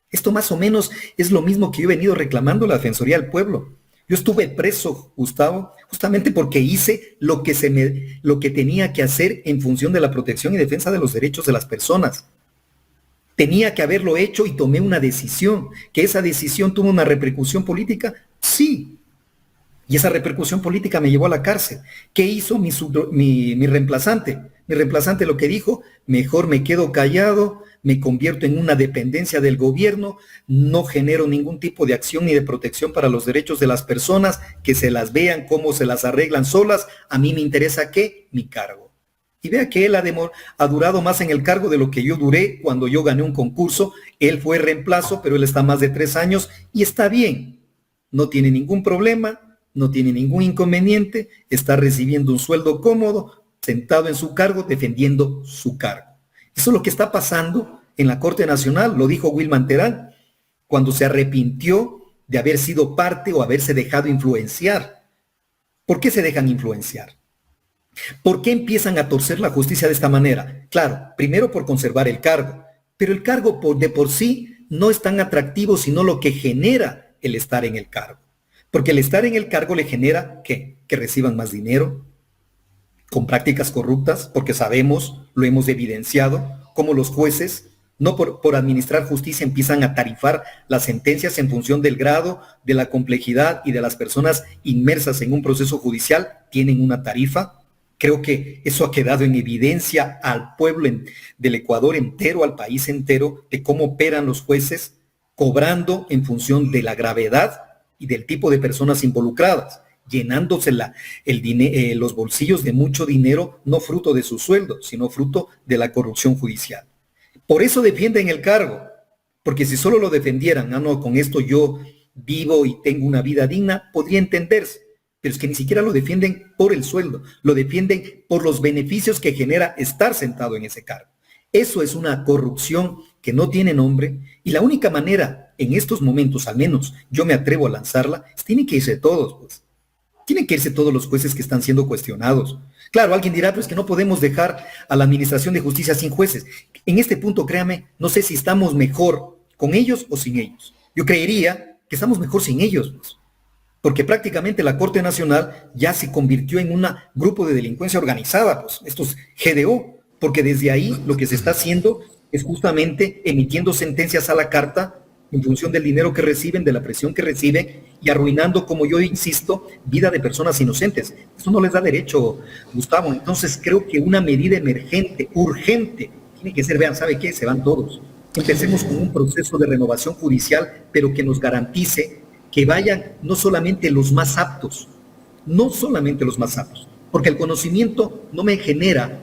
Esto más o menos es lo mismo que yo he venido reclamando la Defensoría del Pueblo. Yo estuve preso, Gustavo, justamente porque hice lo que tenía que hacer en función de la protección y defensa de los derechos de las personas. Tenía que haberlo hecho y tomé una decisión. ¿Que esa decisión tuvo una repercusión política? Sí. Y esa repercusión política me llevó a la cárcel. ¿Qué hizo mi reemplazante? Mi reemplazante lo que dijo, mejor me quedo callado, me convierto en una dependencia del gobierno, no genero ningún tipo de acción ni de protección para los derechos de las personas, que se las vean cómo se las arreglan solas, a mí me interesa ¿qué? Mi cargo. Y vea que él ha durado más en el cargo de lo que yo duré cuando yo gané un concurso. Él fue reemplazo, pero él está más de 3 años y está bien. No tiene ningún problema, no tiene ningún inconveniente, está recibiendo un sueldo cómodo, sentado en su cargo, defendiendo su cargo. Eso es lo que está pasando en la Corte Nacional, lo dijo Wilman Terán, cuando se arrepintió de haber sido parte o haberse dejado influenciar. ¿Por qué se dejan influenciar? ¿Por qué empiezan a torcer la justicia de esta manera? Claro, primero por conservar el cargo, pero el cargo de por sí no es tan atractivo sino lo que genera el estar en el cargo. Porque el estar en el cargo le genera ¿qué? Que reciban más dinero, con prácticas corruptas, porque sabemos, lo hemos evidenciado, cómo los jueces, no por administrar justicia, empiezan a tarifar las sentencias en función del grado, de la complejidad y de las personas inmersas en un proceso judicial, tienen una tarifa. Creo que eso ha quedado en evidencia al pueblo del Ecuador entero, al país entero, de cómo operan los jueces, cobrando en función de la gravedad y del tipo de personas involucradas, llenándose los bolsillos de mucho dinero, no fruto de su sueldo, sino fruto de la corrupción judicial. Por eso defienden el cargo, porque si solo lo defendieran, no, con esto yo vivo y tengo una vida digna, podría entenderse, pero es que ni siquiera lo defienden por el sueldo, lo defienden por los beneficios que genera estar sentado en ese cargo. Eso es una corrupción que no tiene nombre y la única manera en estos momentos, al menos yo me atrevo a lanzarla, es tienen que irse todos, pues. Tienen que irse todos los jueces que están siendo cuestionados. Claro, alguien dirá, pero es que no podemos dejar a la Administración de Justicia sin jueces. En este punto, créame, no sé si estamos mejor con ellos o sin ellos. Yo creería que estamos mejor sin ellos, pues, porque prácticamente la Corte Nacional ya se convirtió en un grupo de delincuencia organizada, pues, estos GDO, porque desde ahí lo que se está haciendo es justamente emitiendo sentencias a la carta en función del dinero que reciben, de la presión que reciben y arruinando, como yo insisto, vida de personas inocentes. Eso no les da derecho, Gustavo. Entonces creo que una medida emergente, urgente, tiene que ser, vean, ¿sabe qué? Se van todos. Empecemos con un proceso de renovación judicial, pero que nos garantice que vayan no solamente los más aptos, porque el conocimiento no me genera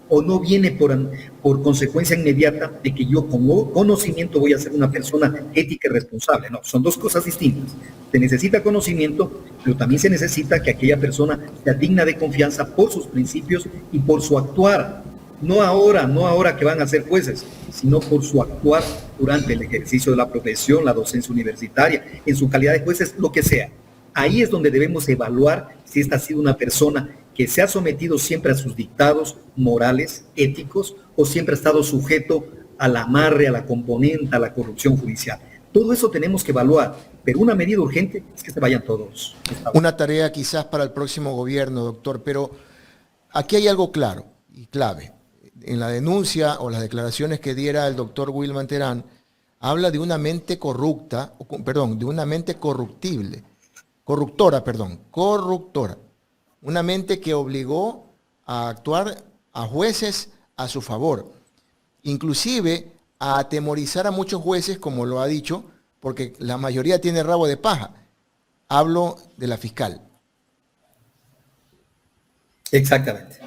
o no viene por consecuencia inmediata de que yo con conocimiento voy a ser una persona ética y responsable. No, son dos cosas distintas. Se necesita conocimiento, pero también se necesita que aquella persona sea digna de confianza por sus principios y por su actuar. No ahora que van a ser jueces, sino por su actuar durante el ejercicio de la profesión, la docencia universitaria, en su calidad de jueces, lo que sea. Ahí es donde debemos evaluar si esta ha sido una persona que se ha sometido siempre a sus dictados morales, éticos, o siempre ha estado sujeto al amarre, a la componente, a la corrupción judicial. Todo eso tenemos que evaluar, pero una medida urgente es que se vayan todos. Una tarea quizás para el próximo gobierno, doctor, pero aquí hay algo claro y clave. En la denuncia o las declaraciones que diera el doctor Wilman Terán, habla de una mente corrupta, de una mente corruptible, corruptora. Una mente que obligó a actuar a jueces a su favor. Inclusive a atemorizar a muchos jueces, como lo ha dicho, porque la mayoría tiene rabo de paja. Hablo de la fiscal. Exactamente.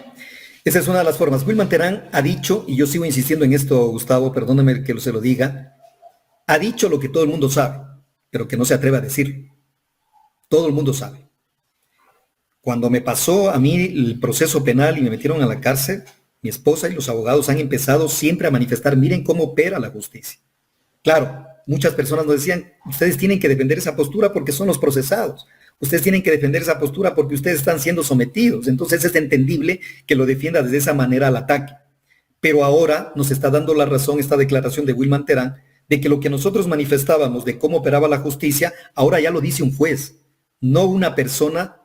Esa es una de las formas. Wilman Terán ha dicho, y yo sigo insistiendo en esto, Gustavo, perdóname que se lo diga, ha dicho lo que todo el mundo sabe, pero que no se atreve a decir. Todo el mundo sabe. Cuando me pasó a mí el proceso penal y me metieron a la cárcel, mi esposa y los abogados han empezado siempre a manifestar, miren cómo opera la justicia. Claro, muchas personas nos decían, ustedes tienen que defender esa postura porque son los procesados. Ustedes tienen que defender esa postura porque ustedes están siendo sometidos. Entonces es entendible que lo defienda de esa manera al ataque. Pero ahora nos está dando la razón esta declaración de Wilman Terán de que lo que nosotros manifestábamos de cómo operaba la justicia, ahora ya lo dice un juez, no una persona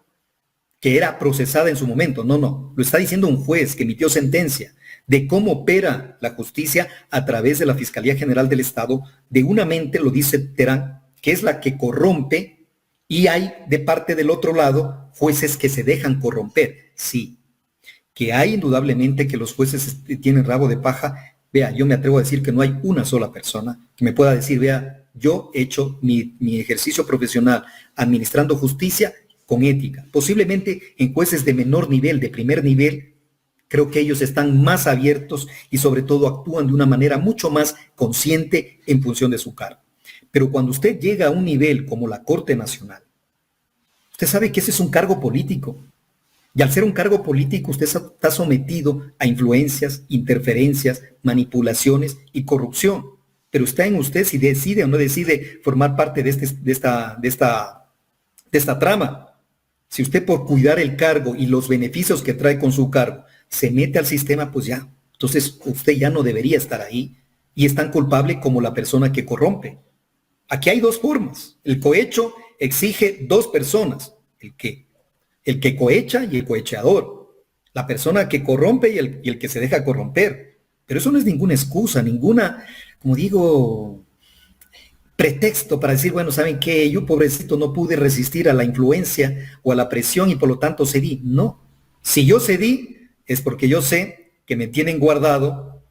que era procesada en su momento. No, lo está diciendo un juez que emitió sentencia de cómo opera la justicia a través de la Fiscalía General del Estado, de una mente, lo dice Terán, que es la que corrompe, y hay de parte del otro lado jueces que se dejan corromper. Sí, que hay indudablemente que los jueces tienen rabo de paja. Vea, yo me atrevo a decir que no hay una sola persona que me pueda decir, vea, yo he hecho mi ejercicio profesional administrando justicia con ética. Posiblemente en jueces de menor nivel, de primer nivel, creo que ellos están más abiertos y sobre todo actúan de una manera mucho más consciente en función de su cargo. Pero cuando usted llega a un nivel como la Corte Nacional, usted sabe que ese es un cargo político. Y al ser un cargo político, usted está sometido a influencias, interferencias, manipulaciones y corrupción. Pero está en usted si decide o no decide formar parte de esta trama. Si usted por cuidar el cargo y los beneficios que trae con su cargo se mete al sistema, pues ya. Entonces usted ya no debería estar ahí y es tan culpable como la persona que corrompe. Aquí hay dos formas. El cohecho exige dos personas. El que cohecha y el cohecheador. La persona que corrompe y el que se deja corromper. Pero eso no es ninguna excusa, ninguna, como digo, pretexto para decir, bueno, ¿saben qué? Yo, pobrecito, no pude resistir a la influencia o a la presión y por lo tanto cedí. No. Si yo cedí, es porque yo sé que me tienen guardado,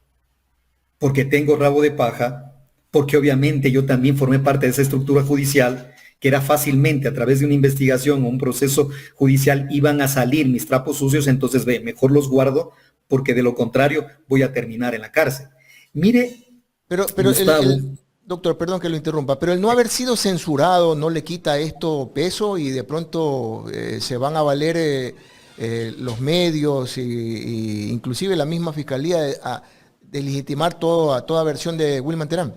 porque tengo rabo de paja, porque obviamente yo también formé parte de esa estructura judicial, que era fácilmente a través de una investigación o un proceso judicial iban a salir mis trapos sucios, entonces mejor los guardo, porque de lo contrario voy a terminar en la cárcel. Mire, pero doctor, perdón que lo interrumpa, pero el no haber sido censurado no le quita esto peso y de pronto se van a valer los medios y inclusive la misma fiscalía de legitimar toda versión de Wilman Terán.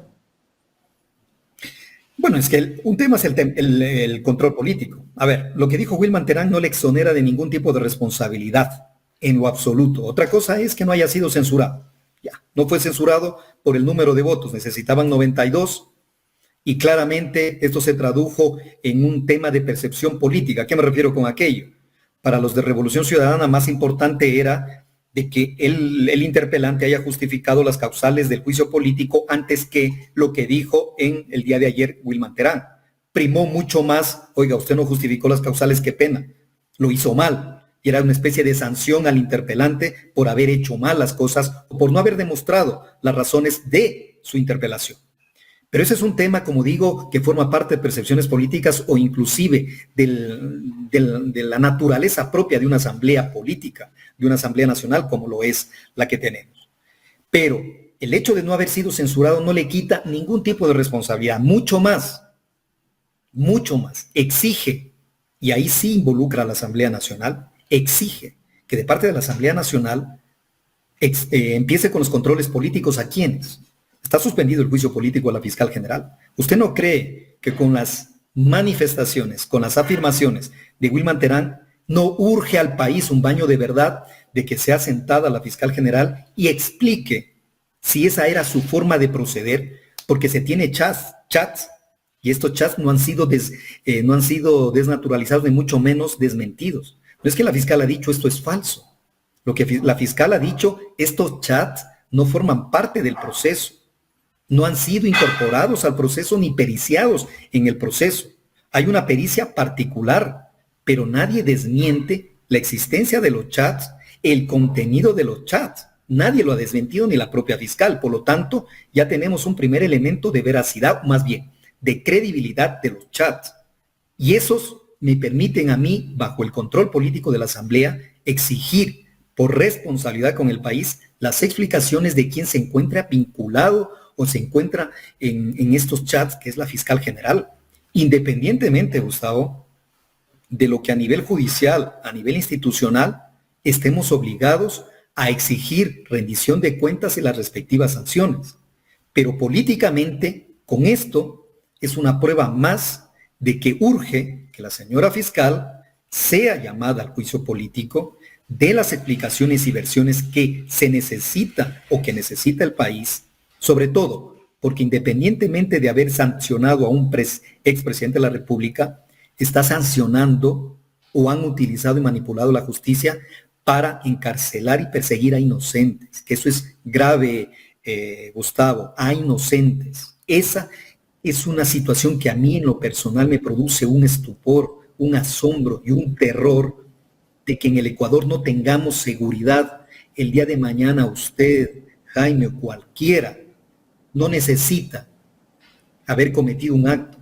Bueno, es que un tema es el control político. A ver, lo que dijo Wilman Terán no le exonera de ningún tipo de responsabilidad, en lo absoluto. Otra cosa es que no haya sido censurado. Ya, no fue censurado por el número de votos, necesitaban 92 y claramente esto se tradujo en un tema de percepción política. ¿A qué me refiero con aquello? Para los de Revolución Ciudadana más importante era de que el interpelante haya justificado las causales del juicio político antes que lo que dijo en el día de ayer Wilman Terán. Primó mucho más, oiga, usted no justificó las causales, qué pena, lo hizo mal. Y era una especie de sanción al interpelante por haber hecho mal las cosas o por no haber demostrado las razones de su interpelación. Pero ese es un tema, como digo, que forma parte de percepciones políticas o inclusive de la naturaleza propia de una asamblea política, de una asamblea nacional como lo es la que tenemos. Pero el hecho de no haber sido censurado no le quita ningún tipo de responsabilidad, mucho más, exige, y ahí sí involucra a la Asamblea Nacional, exige que de parte de la Asamblea Nacional empiece con los controles políticos a quienes. Está suspendido el juicio político a la fiscal general. ¿Usted no cree que con las manifestaciones, con las afirmaciones de Wilman Terán, ¿No urge al país un baño de verdad de que sea sentada la fiscal general y explique si esa era su forma de proceder? Porque se tiene chats y estos chats no han sido desnaturalizados ni mucho menos desmentidos. No es que la fiscal ha dicho esto es falso. Lo que la fiscal ha dicho, estos chats no forman parte del proceso. No han sido incorporados al proceso ni periciados en el proceso. Hay una pericia particular, pero nadie desmiente la existencia de los chats, el contenido de los chats. Nadie lo ha desmentido ni la propia fiscal. Por lo tanto, ya tenemos un primer elemento de veracidad, más bien, de credibilidad de los chats. Y esos me permiten a mí, bajo el control político de la Asamblea, exigir por responsabilidad con el país las explicaciones de quién se encuentra vinculado o se encuentra en estos chats, que es la fiscal general. Independientemente, Gustavo, de lo que a nivel judicial, a nivel institucional, estemos obligados a exigir rendición de cuentas y las respectivas sanciones. Pero políticamente, con esto, es una prueba más de que urge que la señora fiscal sea llamada al juicio político, de las explicaciones y versiones que se necesita o que necesita el país, sobre todo porque independientemente de haber sancionado a un expresidente de la República, está sancionando o han utilizado y manipulado la justicia para encarcelar y perseguir a inocentes, que eso es grave, Gustavo, a inocentes. Esa es una situación que a mí en lo personal me produce un estupor, un asombro y un terror de que en el Ecuador no tengamos seguridad. El día de mañana usted, Jaime o cualquiera, no necesita haber cometido un acto.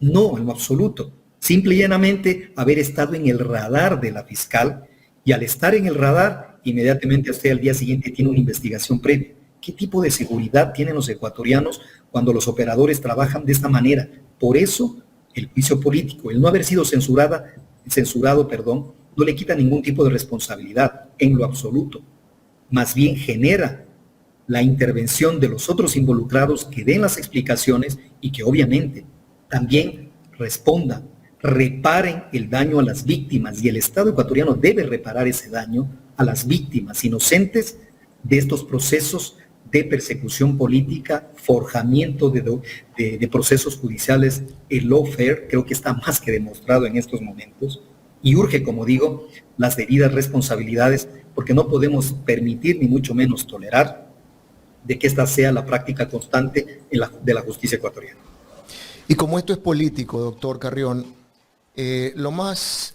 No, en lo absoluto. Simple y llanamente haber estado en el radar de la fiscal, y al estar en el radar, inmediatamente usted al día siguiente tiene una investigación previa. ¿Qué tipo de seguridad tienen los ecuatorianos cuando los operadores trabajan de esta manera? Por eso, el juicio político, el no haber sido censurado, no le quita ningún tipo de responsabilidad, en lo absoluto. Más bien genera la intervención de los otros involucrados que den las explicaciones y que obviamente también respondan, reparen el daño a las víctimas, y el Estado ecuatoriano debe reparar ese daño a las víctimas inocentes de estos procesos de persecución política, forjamiento de procesos judiciales, el lawfare. Creo que está más que demostrado en estos momentos, y urge, como digo, las debidas responsabilidades, porque no podemos permitir ni mucho menos tolerar de que esta sea la práctica constante de la justicia ecuatoriana. Y como esto es político, doctor Carrión, lo más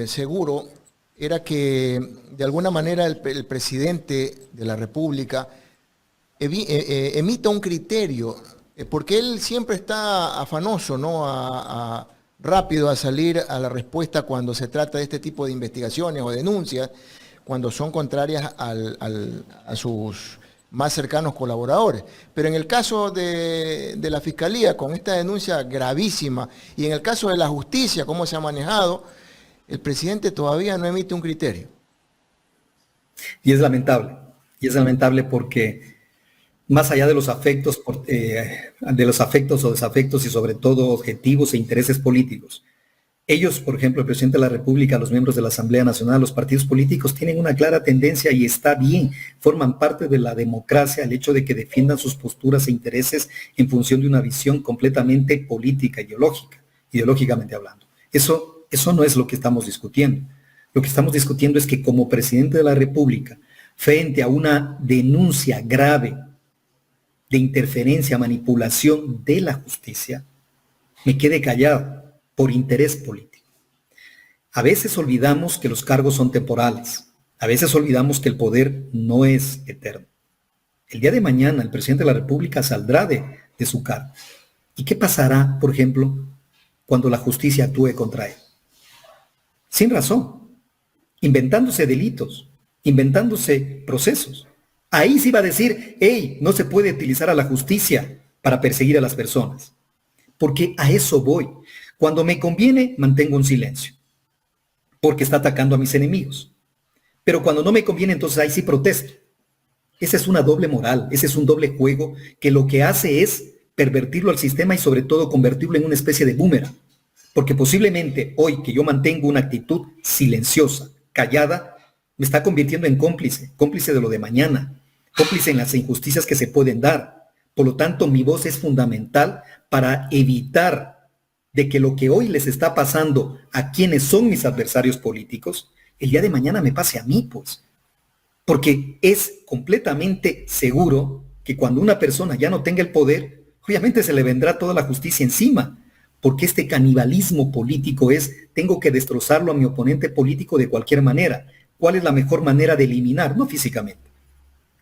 seguro era que de alguna manera el presidente de la República emita un criterio, porque él siempre está afanoso, ¿no? Rápido a salir a la respuesta cuando se trata de este tipo de investigaciones o denuncias, cuando son contrarias a sus más cercanos colaboradores. Pero en el caso de la Fiscalía, con esta denuncia gravísima, y en el caso de la justicia, cómo se ha manejado, el presidente todavía no emite un criterio. Y es lamentable porque más allá de los afectos o desafectos y sobre todo objetivos e intereses políticos, ellos, por ejemplo, el presidente de la República, los miembros de la Asamblea Nacional, los partidos políticos tienen una clara tendencia, y está bien, forman parte de la democracia el hecho de que defiendan sus posturas e intereses en función de una visión completamente política, ideológicamente hablando. Eso no es lo que estamos discutiendo. Lo que estamos discutiendo es que como presidente de la República, frente a una denuncia grave de interferencia, manipulación de la justicia, me quede callado por interés político. A veces olvidamos que los cargos son temporales. A veces olvidamos que el poder no es eterno. El día de mañana el presidente de la República saldrá de su cargo. ¿Y qué pasará, por ejemplo, cuando la justicia actúe contra él? Sin razón, inventándose delitos, inventándose procesos. Ahí sí va a decir, hey, no se puede utilizar a la justicia para perseguir a las personas. Porque a eso voy. Cuando me conviene, mantengo un silencio, porque está atacando a mis enemigos. Pero cuando no me conviene, entonces ahí sí protesto. Esa es una doble moral, ese es un doble juego que lo que hace es pervertirlo al sistema y sobre todo convertirlo en una especie de boomerang. Porque posiblemente hoy que yo mantengo una actitud silenciosa, callada, me está convirtiendo en cómplice, cómplice de lo de mañana, cómplice en las injusticias que se pueden dar. Por lo tanto, mi voz es fundamental para evitar de que lo que hoy les está pasando a quienes son mis adversarios políticos, el día de mañana me pase a mí, pues. Porque es completamente seguro que cuando una persona ya no tenga el poder, obviamente se le vendrá toda la justicia encima. Porque este canibalismo político es, tengo que destrozarlo a mi oponente político de cualquier manera. ¿Cuál es la mejor manera de eliminar? No físicamente.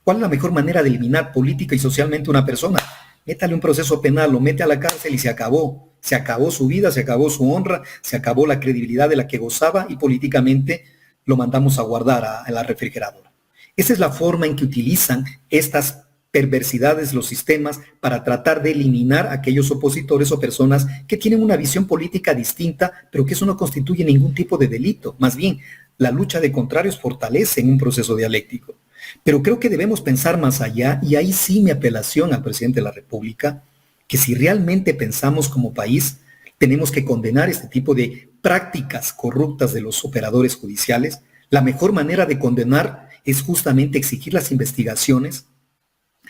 ¿Cuál es la mejor manera de eliminar política y socialmente a una persona? Métale un proceso penal, lo mete a la cárcel y se acabó. Se acabó su vida, se acabó su honra, se acabó la credibilidad de la que gozaba y políticamente lo mandamos a guardar a la refrigeradora. Esa es la forma en que utilizan estas perversidades los sistemas para tratar de eliminar a aquellos opositores o personas que tienen una visión política distinta, pero que eso no constituye ningún tipo de delito. Más bien, la lucha de contrarios fortalece en un proceso dialéctico. Pero creo que debemos pensar más allá, y ahí sí mi apelación al presidente de la República, que si realmente pensamos como país, tenemos que condenar este tipo de prácticas corruptas de los operadores judiciales. La mejor manera de condenar es justamente exigir las investigaciones,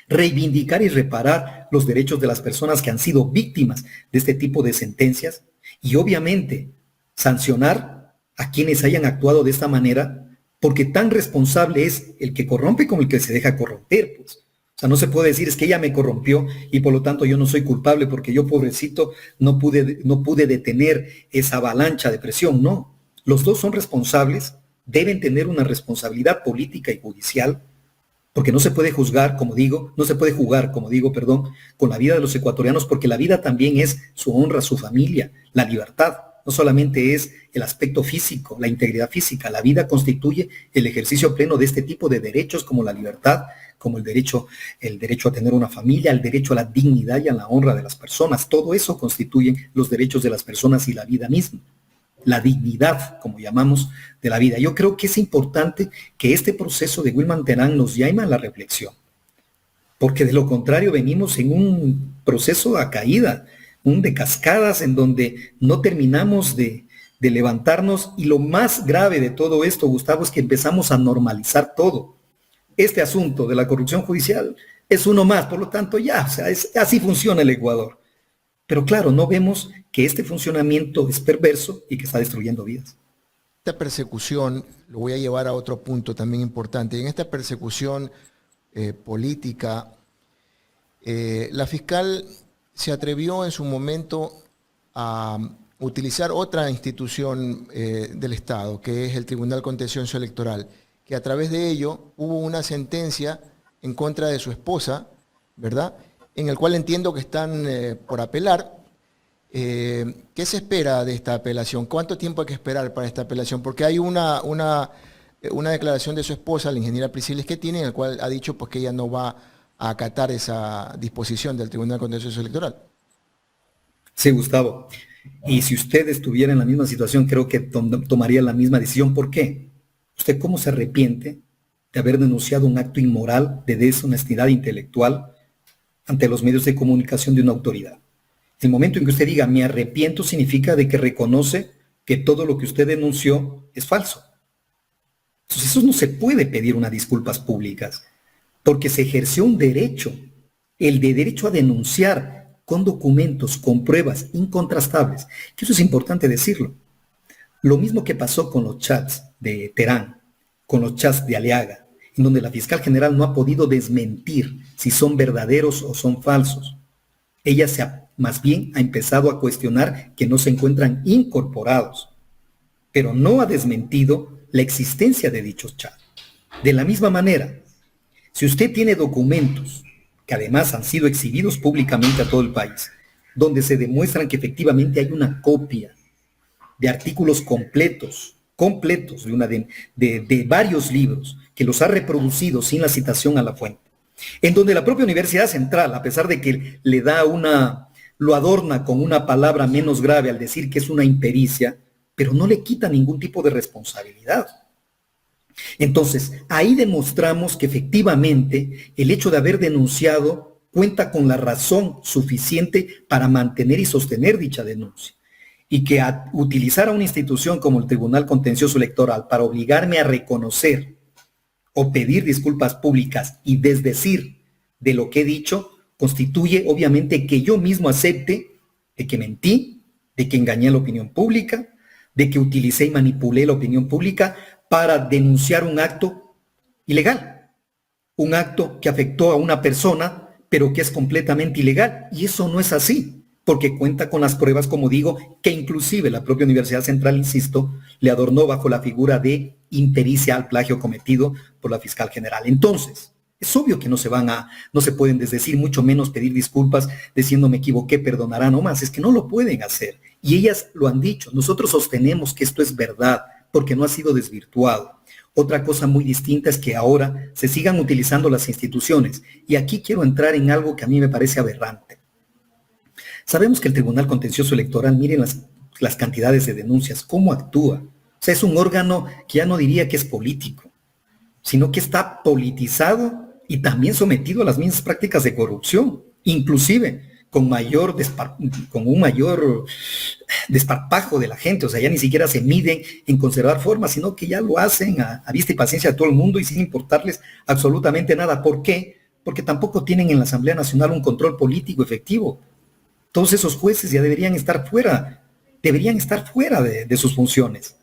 reivindicar y reparar los derechos de las personas que han sido víctimas de este tipo de sentencias y obviamente sancionar a quienes hayan actuado de esta manera, porque tan responsable es el que corrompe como el que se deja corromper, pues. O sea, no se puede decir es que ella me corrompió y por lo tanto yo no soy culpable porque yo, pobrecito, no pude detener esa avalancha de presión. No, los dos son responsables, deben tener una responsabilidad política y judicial, porque no se puede juzgar, como digo, no se puede jugar, como digo, perdón, con la vida de los ecuatorianos, porque la vida también es su honra, su familia, la libertad. No solamente es el aspecto físico, la integridad física, la vida constituye el ejercicio pleno de este tipo de derechos como la libertad, como el derecho a tener una familia, el derecho a la dignidad y a la honra de las personas. Todo eso constituye los derechos de las personas y la vida misma. La dignidad, como llamamos, de la vida. Yo creo que es importante que este proceso de Wilman Terán nos llame a la reflexión, porque de lo contrario venimos en un proceso a caída, un de cascadas en donde no terminamos de levantarnos, y lo más grave de todo esto, Gustavo, es que empezamos a normalizar todo. Este asunto de la corrupción judicial es uno más, por lo tanto ya, o sea, así funciona el Ecuador. Pero claro, no vemos que este funcionamiento es perverso y que está destruyendo vidas. Esta persecución, lo voy a llevar a otro punto también importante, en esta persecución política, la fiscal se atrevió en su momento a utilizar otra institución del Estado, que es el Tribunal Contencioso Electoral, que a través de ello hubo una sentencia en contra de su esposa, ¿verdad?, en el cual entiendo que están por apelar. ¿Qué se espera de esta apelación? ¿Cuánto tiempo hay que esperar para esta apelación? Porque hay una declaración de su esposa, la ingeniera Priscilia Schettini, en el cual ha dicho pues, que ella no va a acatar esa disposición del Tribunal Contencioso Electoral. Sí, Gustavo. Y si usted estuviera en la misma situación, creo que tomaría la misma decisión. ¿Por qué? ¿Usted cómo se arrepiente de haber denunciado un acto inmoral de deshonestidad intelectual ante los medios de comunicación de una autoridad? El momento en que usted diga me arrepiento significa de que reconoce que todo lo que usted denunció es falso. Entonces eso no se puede pedir unas disculpas públicas, porque se ejerció un derecho, el de derecho a denunciar con documentos, con pruebas incontrastables, que eso es importante decirlo. Lo mismo que pasó con los chats de Terán, con los chats de Aliaga, en donde la fiscal general no ha podido desmentir si son verdaderos o son falsos. Ella más bien ha empezado a cuestionar que no se encuentran incorporados, pero no ha desmentido la existencia de dichos chats. De la misma manera, si usted tiene documentos que además han sido exhibidos públicamente a todo el país, donde se demuestran que efectivamente hay una copia de artículos completos de varios libros, que los ha reproducido sin la citación a la fuente, en donde la propia Universidad Central, a pesar de que lo adorna con una palabra menos grave al decir que es una impericia, pero no le quita ningún tipo de responsabilidad. Entonces, ahí demostramos que efectivamente el hecho de haber denunciado cuenta con la razón suficiente para mantener y sostener dicha denuncia. y que utilizar a una institución como el Tribunal Contencioso Electoral para obligarme a reconocer o pedir disculpas públicas y desdecir de lo que he dicho, constituye obviamente que yo mismo acepte de que mentí, de que engañé a la opinión pública, de que utilicé y manipulé la opinión pública para denunciar un acto ilegal, un acto que afectó a una persona, pero que es completamente ilegal. Y eso no es así, porque cuenta con las pruebas, como digo, que inclusive la propia Universidad Central, insisto, le adornó bajo la figura de impericia al plagio cometido por la fiscal general. Entonces, es obvio que no se pueden desdecir, mucho menos pedir disculpas diciendo me equivoqué, perdonará, no más, es que no lo pueden hacer. Y ellas lo han dicho, nosotros sostenemos que esto es verdad, porque no ha sido desvirtuado. Otra cosa muy distinta es que ahora se sigan utilizando las instituciones. Y aquí quiero entrar en algo que a mí me parece aberrante. Sabemos que el Tribunal Contencioso Electoral, miren las cantidades de denuncias, cómo actúa. O sea, es un órgano que ya no diría que es político, sino que está politizado y también sometido a las mismas prácticas de corrupción, inclusive con un mayor desparpajo de la gente. O sea, ya ni siquiera se miden en conservar formas, sino que ya lo hacen a vista y paciencia de todo el mundo y sin importarles absolutamente nada. ¿Por qué? Porque tampoco tienen en la Asamblea Nacional un control político efectivo. Todos esos jueces ya deberían estar fuera de sus funciones,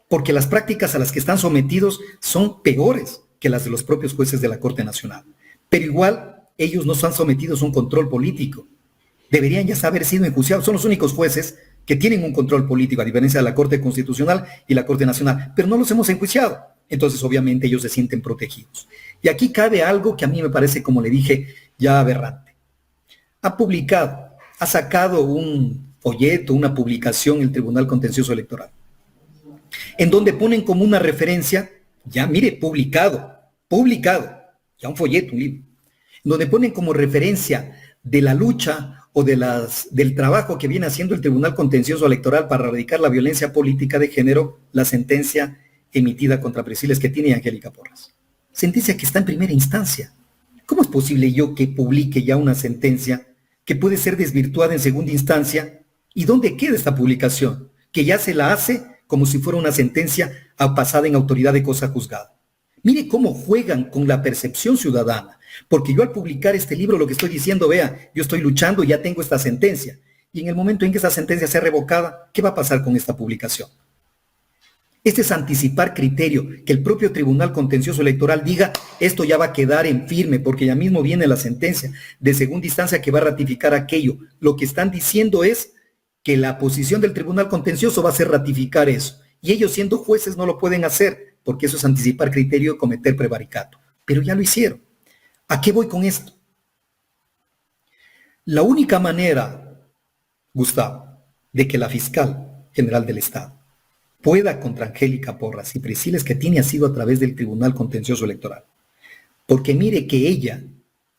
porque las prácticas a las que están sometidos son peores que las de los propios jueces de la Corte Nacional. Pero igual, ellos no están sometidos a un control político. Deberían ya haber sido enjuiciados. Son los únicos jueces que tienen un control político, a diferencia de la Corte Constitucional y la Corte Nacional, pero no los hemos enjuiciado. Entonces, obviamente, ellos se sienten protegidos. Y aquí cabe algo que a mí me parece, como le dije, ya aberrante. Ha sacado un folleto, una publicación, el Tribunal Contencioso Electoral, en donde ponen como una referencia, ya mire, publicado, ya un folleto, un libro, en donde ponen como referencia de la lucha o del trabajo que viene haciendo el Tribunal Contencioso Electoral para erradicar la violencia política de género, la sentencia emitida contra Priscila Schettini y Angélica Porras. Sentencia que está en primera instancia. ¿Cómo es posible yo que publique ya una sentencia que puede ser desvirtuada en segunda instancia? ¿Y dónde queda esta publicación? Que ya se la hace como si fuera una sentencia pasada en autoridad de cosa juzgada. Mire cómo juegan con la percepción ciudadana, porque yo al publicar este libro lo que estoy diciendo, vea, yo estoy luchando y ya tengo esta sentencia. Y en el momento en que esa sentencia sea revocada, ¿qué va a pasar con esta publicación? Este es anticipar criterio, que el propio Tribunal Contencioso Electoral diga, esto ya va a quedar en firme, porque ya mismo viene la sentencia de segunda instancia que va a ratificar aquello. Lo que están diciendo es que la posición del Tribunal Contencioso va a ser ratificar eso. Y ellos, siendo jueces, no lo pueden hacer, porque eso es anticipar criterio y cometer prevaricato. Pero ya lo hicieron. ¿A qué voy con esto? La única manera, Gustavo, de que la fiscal general del Estado pueda contra Angélica Porras y Priscila Schettini ha sido a través del Tribunal Contencioso Electoral. Porque mire que ella,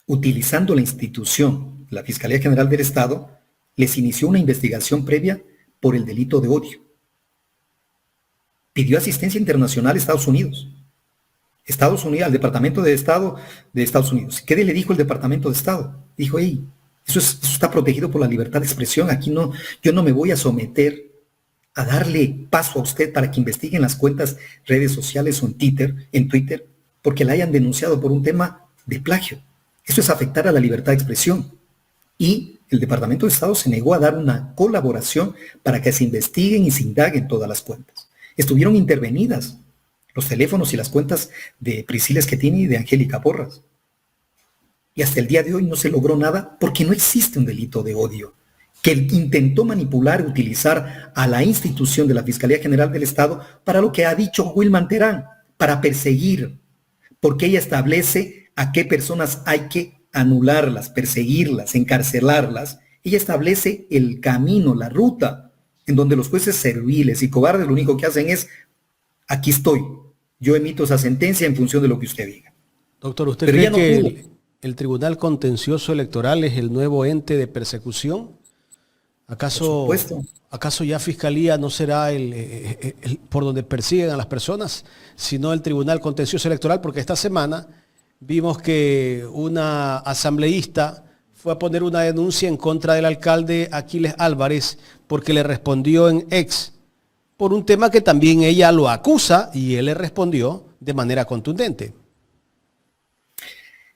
utilizando la institución, la Fiscalía General del Estado, les inició una investigación previa por el delito de odio. Pidió asistencia internacional a Estados Unidos. Al Departamento de Estado de Estados Unidos. ¿Qué le dijo el Departamento de Estado? Dijo, hey, eso está protegido por la libertad de expresión. Aquí no, yo no me voy a someter a darle paso a usted para que investiguen las cuentas, redes sociales o en Twitter, porque la hayan denunciado por un tema de plagio. Eso es afectar a la libertad de expresión. Y el Departamento de Estado se negó a dar una colaboración para que se investiguen y se indaguen todas las cuentas. Estuvieron intervenidas los teléfonos y las cuentas de Priscila Schettini y de Angélica Porras. Y hasta el día de hoy no se logró nada porque no existe un delito de odio que intentó manipular, utilizar a la institución de la Fiscalía General del Estado para lo que ha dicho Wilman Terán, para perseguir, porque ella establece a qué personas hay que anularlas, perseguirlas, encarcelarlas. Ella establece el camino, la ruta, en donde los jueces serviles y cobardes lo único que hacen es, aquí estoy, yo emito esa sentencia en función de lo que usted diga. Doctor, ¿usted cree que el Tribunal Contencioso Electoral es el nuevo ente de persecución? ¿Acaso ya Fiscalía no será el por donde persiguen a las personas, sino el Tribunal Contencioso Electoral? Porque esta semana vimos que una asambleísta fue a poner una denuncia en contra del alcalde Aquiles Álvarez porque le respondió en X por un tema que también ella lo acusa y él le respondió de manera contundente.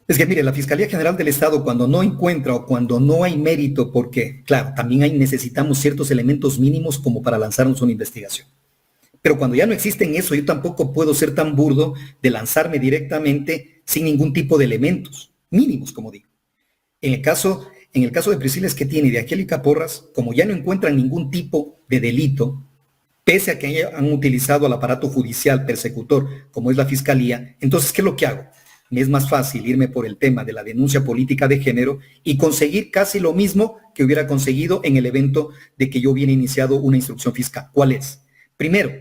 Es que mire, la Fiscalía General del Estado cuando no encuentra o cuando no hay mérito, porque claro, también necesitamos ciertos elementos mínimos como para lanzarnos una investigación. Pero cuando ya no existen eso, yo tampoco puedo ser tan burdo de lanzarme directamente sin ningún tipo de elementos mínimos, como digo. En el caso de Priscila Schettini y de Angélica Porras, como ya no encuentran ningún tipo de delito, pese a que han utilizado al aparato judicial persecutor, como es la Fiscalía, entonces, ¿qué es lo que hago? Me es más fácil irme por el tema de la denuncia política de género y conseguir casi lo mismo que hubiera conseguido en el evento de que yo hubiera iniciado una instrucción fiscal. ¿Cuál es? Primero,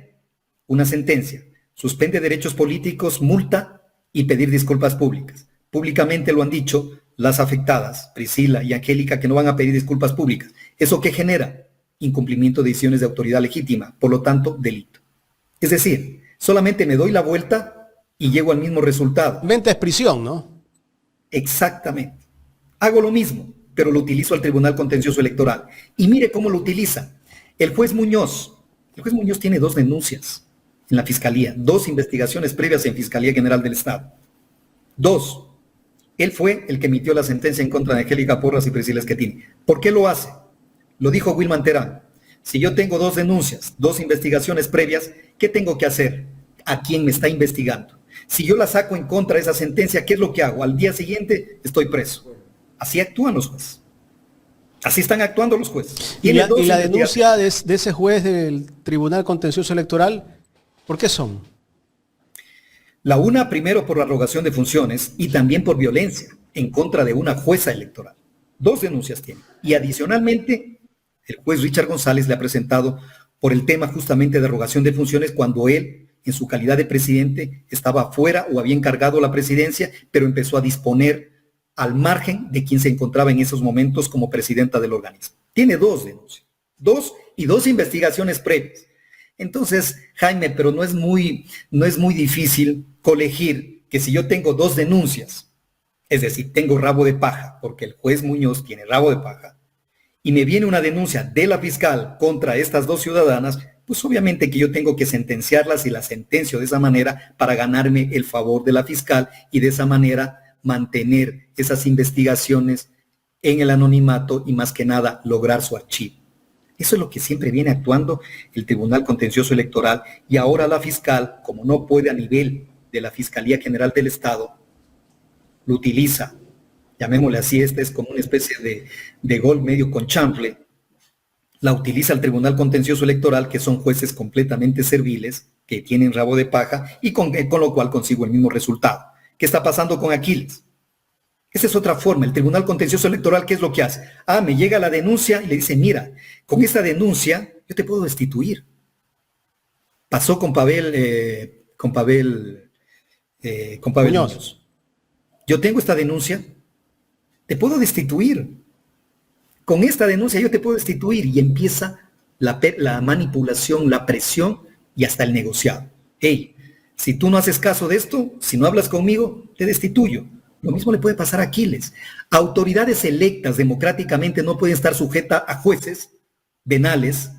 una sentencia, suspende derechos políticos, multa y pedir disculpas públicas. Públicamente lo han dicho las afectadas, Priscila y Angélica, que no van a pedir disculpas públicas. ¿Eso qué genera? Incumplimiento de decisiones de autoridad legítima, por lo tanto, delito. Es decir, solamente me doy la vuelta y llego al mismo resultado. Venta es prisión, ¿no? Exactamente. Hago lo mismo, pero lo utilizo al Tribunal Contencioso Electoral. Y mire cómo lo utiliza. El juez Muñoz tiene 2 denuncias en la Fiscalía, 2 investigaciones previas en Fiscalía General del Estado. 2. Él fue el que emitió la sentencia en contra de Angélica Porras y Priscila Schettini. ¿Por qué lo hace? Lo dijo Wilman Terán. Si yo tengo 2 denuncias, 2 investigaciones previas, ¿qué tengo que hacer? ¿A quién me está investigando? Si yo la saco en contra de esa sentencia, ¿qué es lo que hago? Al día siguiente estoy preso. Así actúan los jueces. Así están actuando los jueces. ¿Y la denuncia de ese juez del Tribunal Contencioso Electoral, por qué son? La una, primero, por la arrogación de funciones y también por violencia en contra de una jueza electoral. 2 denuncias tiene. Y adicionalmente, el juez Richard González le ha presentado por el tema justamente de arrogación de funciones cuando él, en su calidad de presidente, estaba fuera o había encargado la presidencia, pero empezó a disponer al margen de quien se encontraba en esos momentos como presidenta del organismo. Tiene 2 denuncias. 2 y 2 investigaciones previas. Entonces, Jaime, pero no es muy difícil colegir que si yo tengo 2 denuncias, es decir, tengo rabo de paja, porque el juez Muñoz tiene rabo de paja, y me viene una denuncia de la fiscal contra estas 2 ciudadanas, pues obviamente que yo tengo que sentenciarlas y las sentencio de esa manera para ganarme el favor de la fiscal y de esa manera mantener esas investigaciones en el anonimato y más que nada lograr su archivo. Eso es lo que siempre viene actuando el Tribunal Contencioso Electoral y ahora la fiscal, como no puede a nivel de la Fiscalía General del Estado, lo utiliza, llamémosle así, este es como una especie de gol medio con chanfle, la utiliza el Tribunal Contencioso Electoral, que son jueces completamente serviles, que tienen rabo de paja, y con lo cual consigo el mismo resultado. ¿Qué está pasando con Aquiles? Esa es otra forma. El Tribunal Contencioso Electoral, ¿qué es lo que hace? Me llega la denuncia y le dice, mira, con esta denuncia yo te puedo destituir. Pasó con Pavel Muñoz. Yo tengo esta denuncia, te puedo destituir. Con esta denuncia yo te puedo destituir y empieza la manipulación, la presión y hasta el negociado. Hey, si tú no haces caso de esto, si no hablas conmigo, te destituyo. Lo mismo le puede pasar a Aquiles. Autoridades electas democráticamente no pueden estar sujetas a jueces venales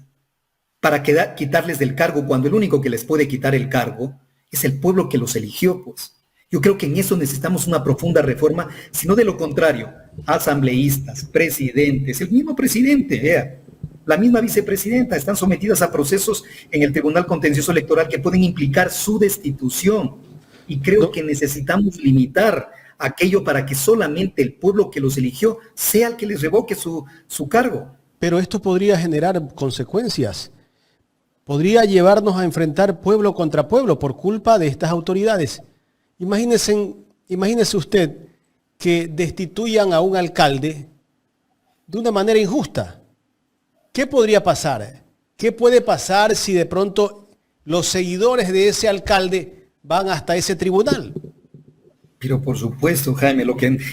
para quitarles del cargo cuando el único que les puede quitar el cargo es el pueblo que los eligió, pues. Yo creo que en eso necesitamos una profunda reforma, sino de lo contrario, asambleístas, presidentes, el mismo presidente, la misma vicepresidenta, están sometidas a procesos en el Tribunal Contencioso Electoral que pueden implicar su destitución. Y creo que necesitamos limitar aquello para que solamente el pueblo que los eligió sea el que les revoque su cargo. Pero esto podría generar consecuencias. Podría llevarnos a enfrentar pueblo contra pueblo por culpa de estas autoridades. Imagínese usted que destituyan a un alcalde de una manera injusta. ¿Qué podría pasar? ¿Qué puede pasar si de pronto los seguidores de ese alcalde van hasta ese tribunal? Pero por supuesto, Jaime,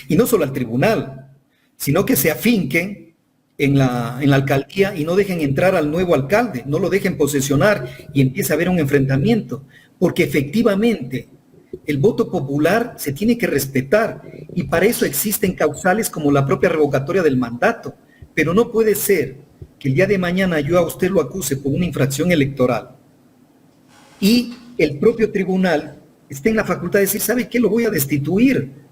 y no solo al tribunal, sino que se afinquen en la alcaldía y no dejen entrar al nuevo alcalde, no lo dejen posesionar y empiece a haber un enfrentamiento, porque efectivamente El voto popular se tiene que respetar y para eso existen causales como la propia revocatoria del mandato. Pero no puede ser que el día de mañana yo a usted lo acuse por una infracción electoral y el propio tribunal esté en la facultad de decir, ¿sabe qué? Lo voy a destituir.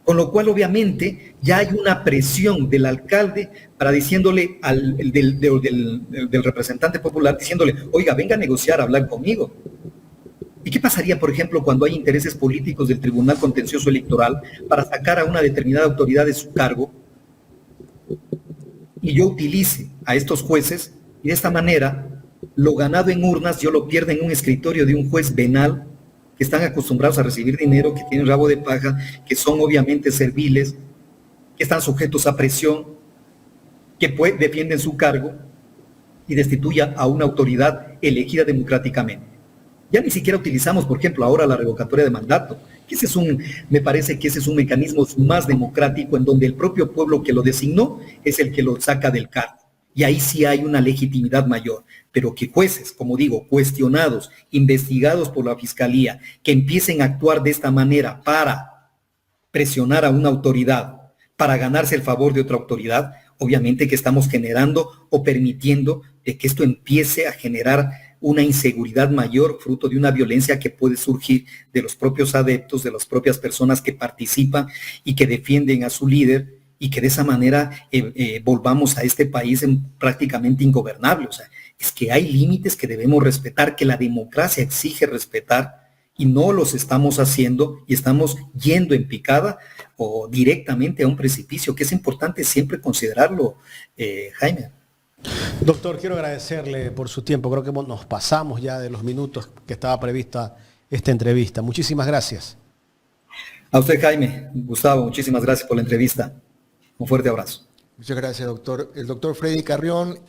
Con lo cual, obviamente, ya hay una presión del alcalde para diciéndole del representante popular, diciéndole, oiga, venga a negociar, a hablar conmigo. ¿Y qué pasaría, por ejemplo, cuando hay intereses políticos del Tribunal Contencioso Electoral para sacar a una determinada autoridad de su cargo y yo utilice a estos jueces y de esta manera lo ganado en urnas yo lo pierdo en un escritorio de un juez venal que están acostumbrados a recibir dinero, que tienen rabo de paja, que son obviamente serviles, que están sujetos a presión, que defienden su cargo y destituya a una autoridad elegida democráticamente? Ya ni siquiera utilizamos, por ejemplo, ahora la revocatoria de mandato, que me parece que ese es un mecanismo más democrático en donde el propio pueblo que lo designó es el que lo saca del cargo. Y ahí sí hay una legitimidad mayor. Pero que jueces, como digo, cuestionados, investigados por la Fiscalía, que empiecen a actuar de esta manera para presionar a una autoridad, para ganarse el favor de otra autoridad, obviamente que estamos generando o permitiendo de que esto empiece a generar una inseguridad mayor, fruto de una violencia que puede surgir de los propios adeptos, de las propias personas que participan y que defienden a su líder, y que de esa manera volvamos a este país prácticamente ingobernable. O sea, es que hay límites que debemos respetar, que la democracia exige respetar, y no los estamos haciendo y estamos yendo en picada o directamente a un precipicio, que es importante siempre considerarlo, Jaime. Doctor, quiero agradecerle por su tiempo. Creo que nos pasamos ya de los minutos que estaba prevista esta entrevista. Muchísimas gracias. A usted, Jaime. Gustavo, muchísimas gracias por la entrevista. Un fuerte abrazo. Muchas gracias, doctor. El doctor Freddy Carrión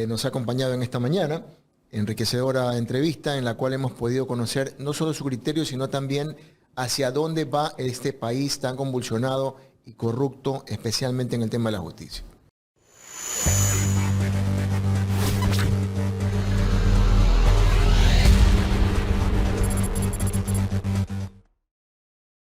nos ha acompañado en esta mañana, enriquecedora entrevista en la cual hemos podido conocer no solo su criterio, sino también hacia dónde va este país tan convulsionado y corrupto, especialmente en el tema de la justicia.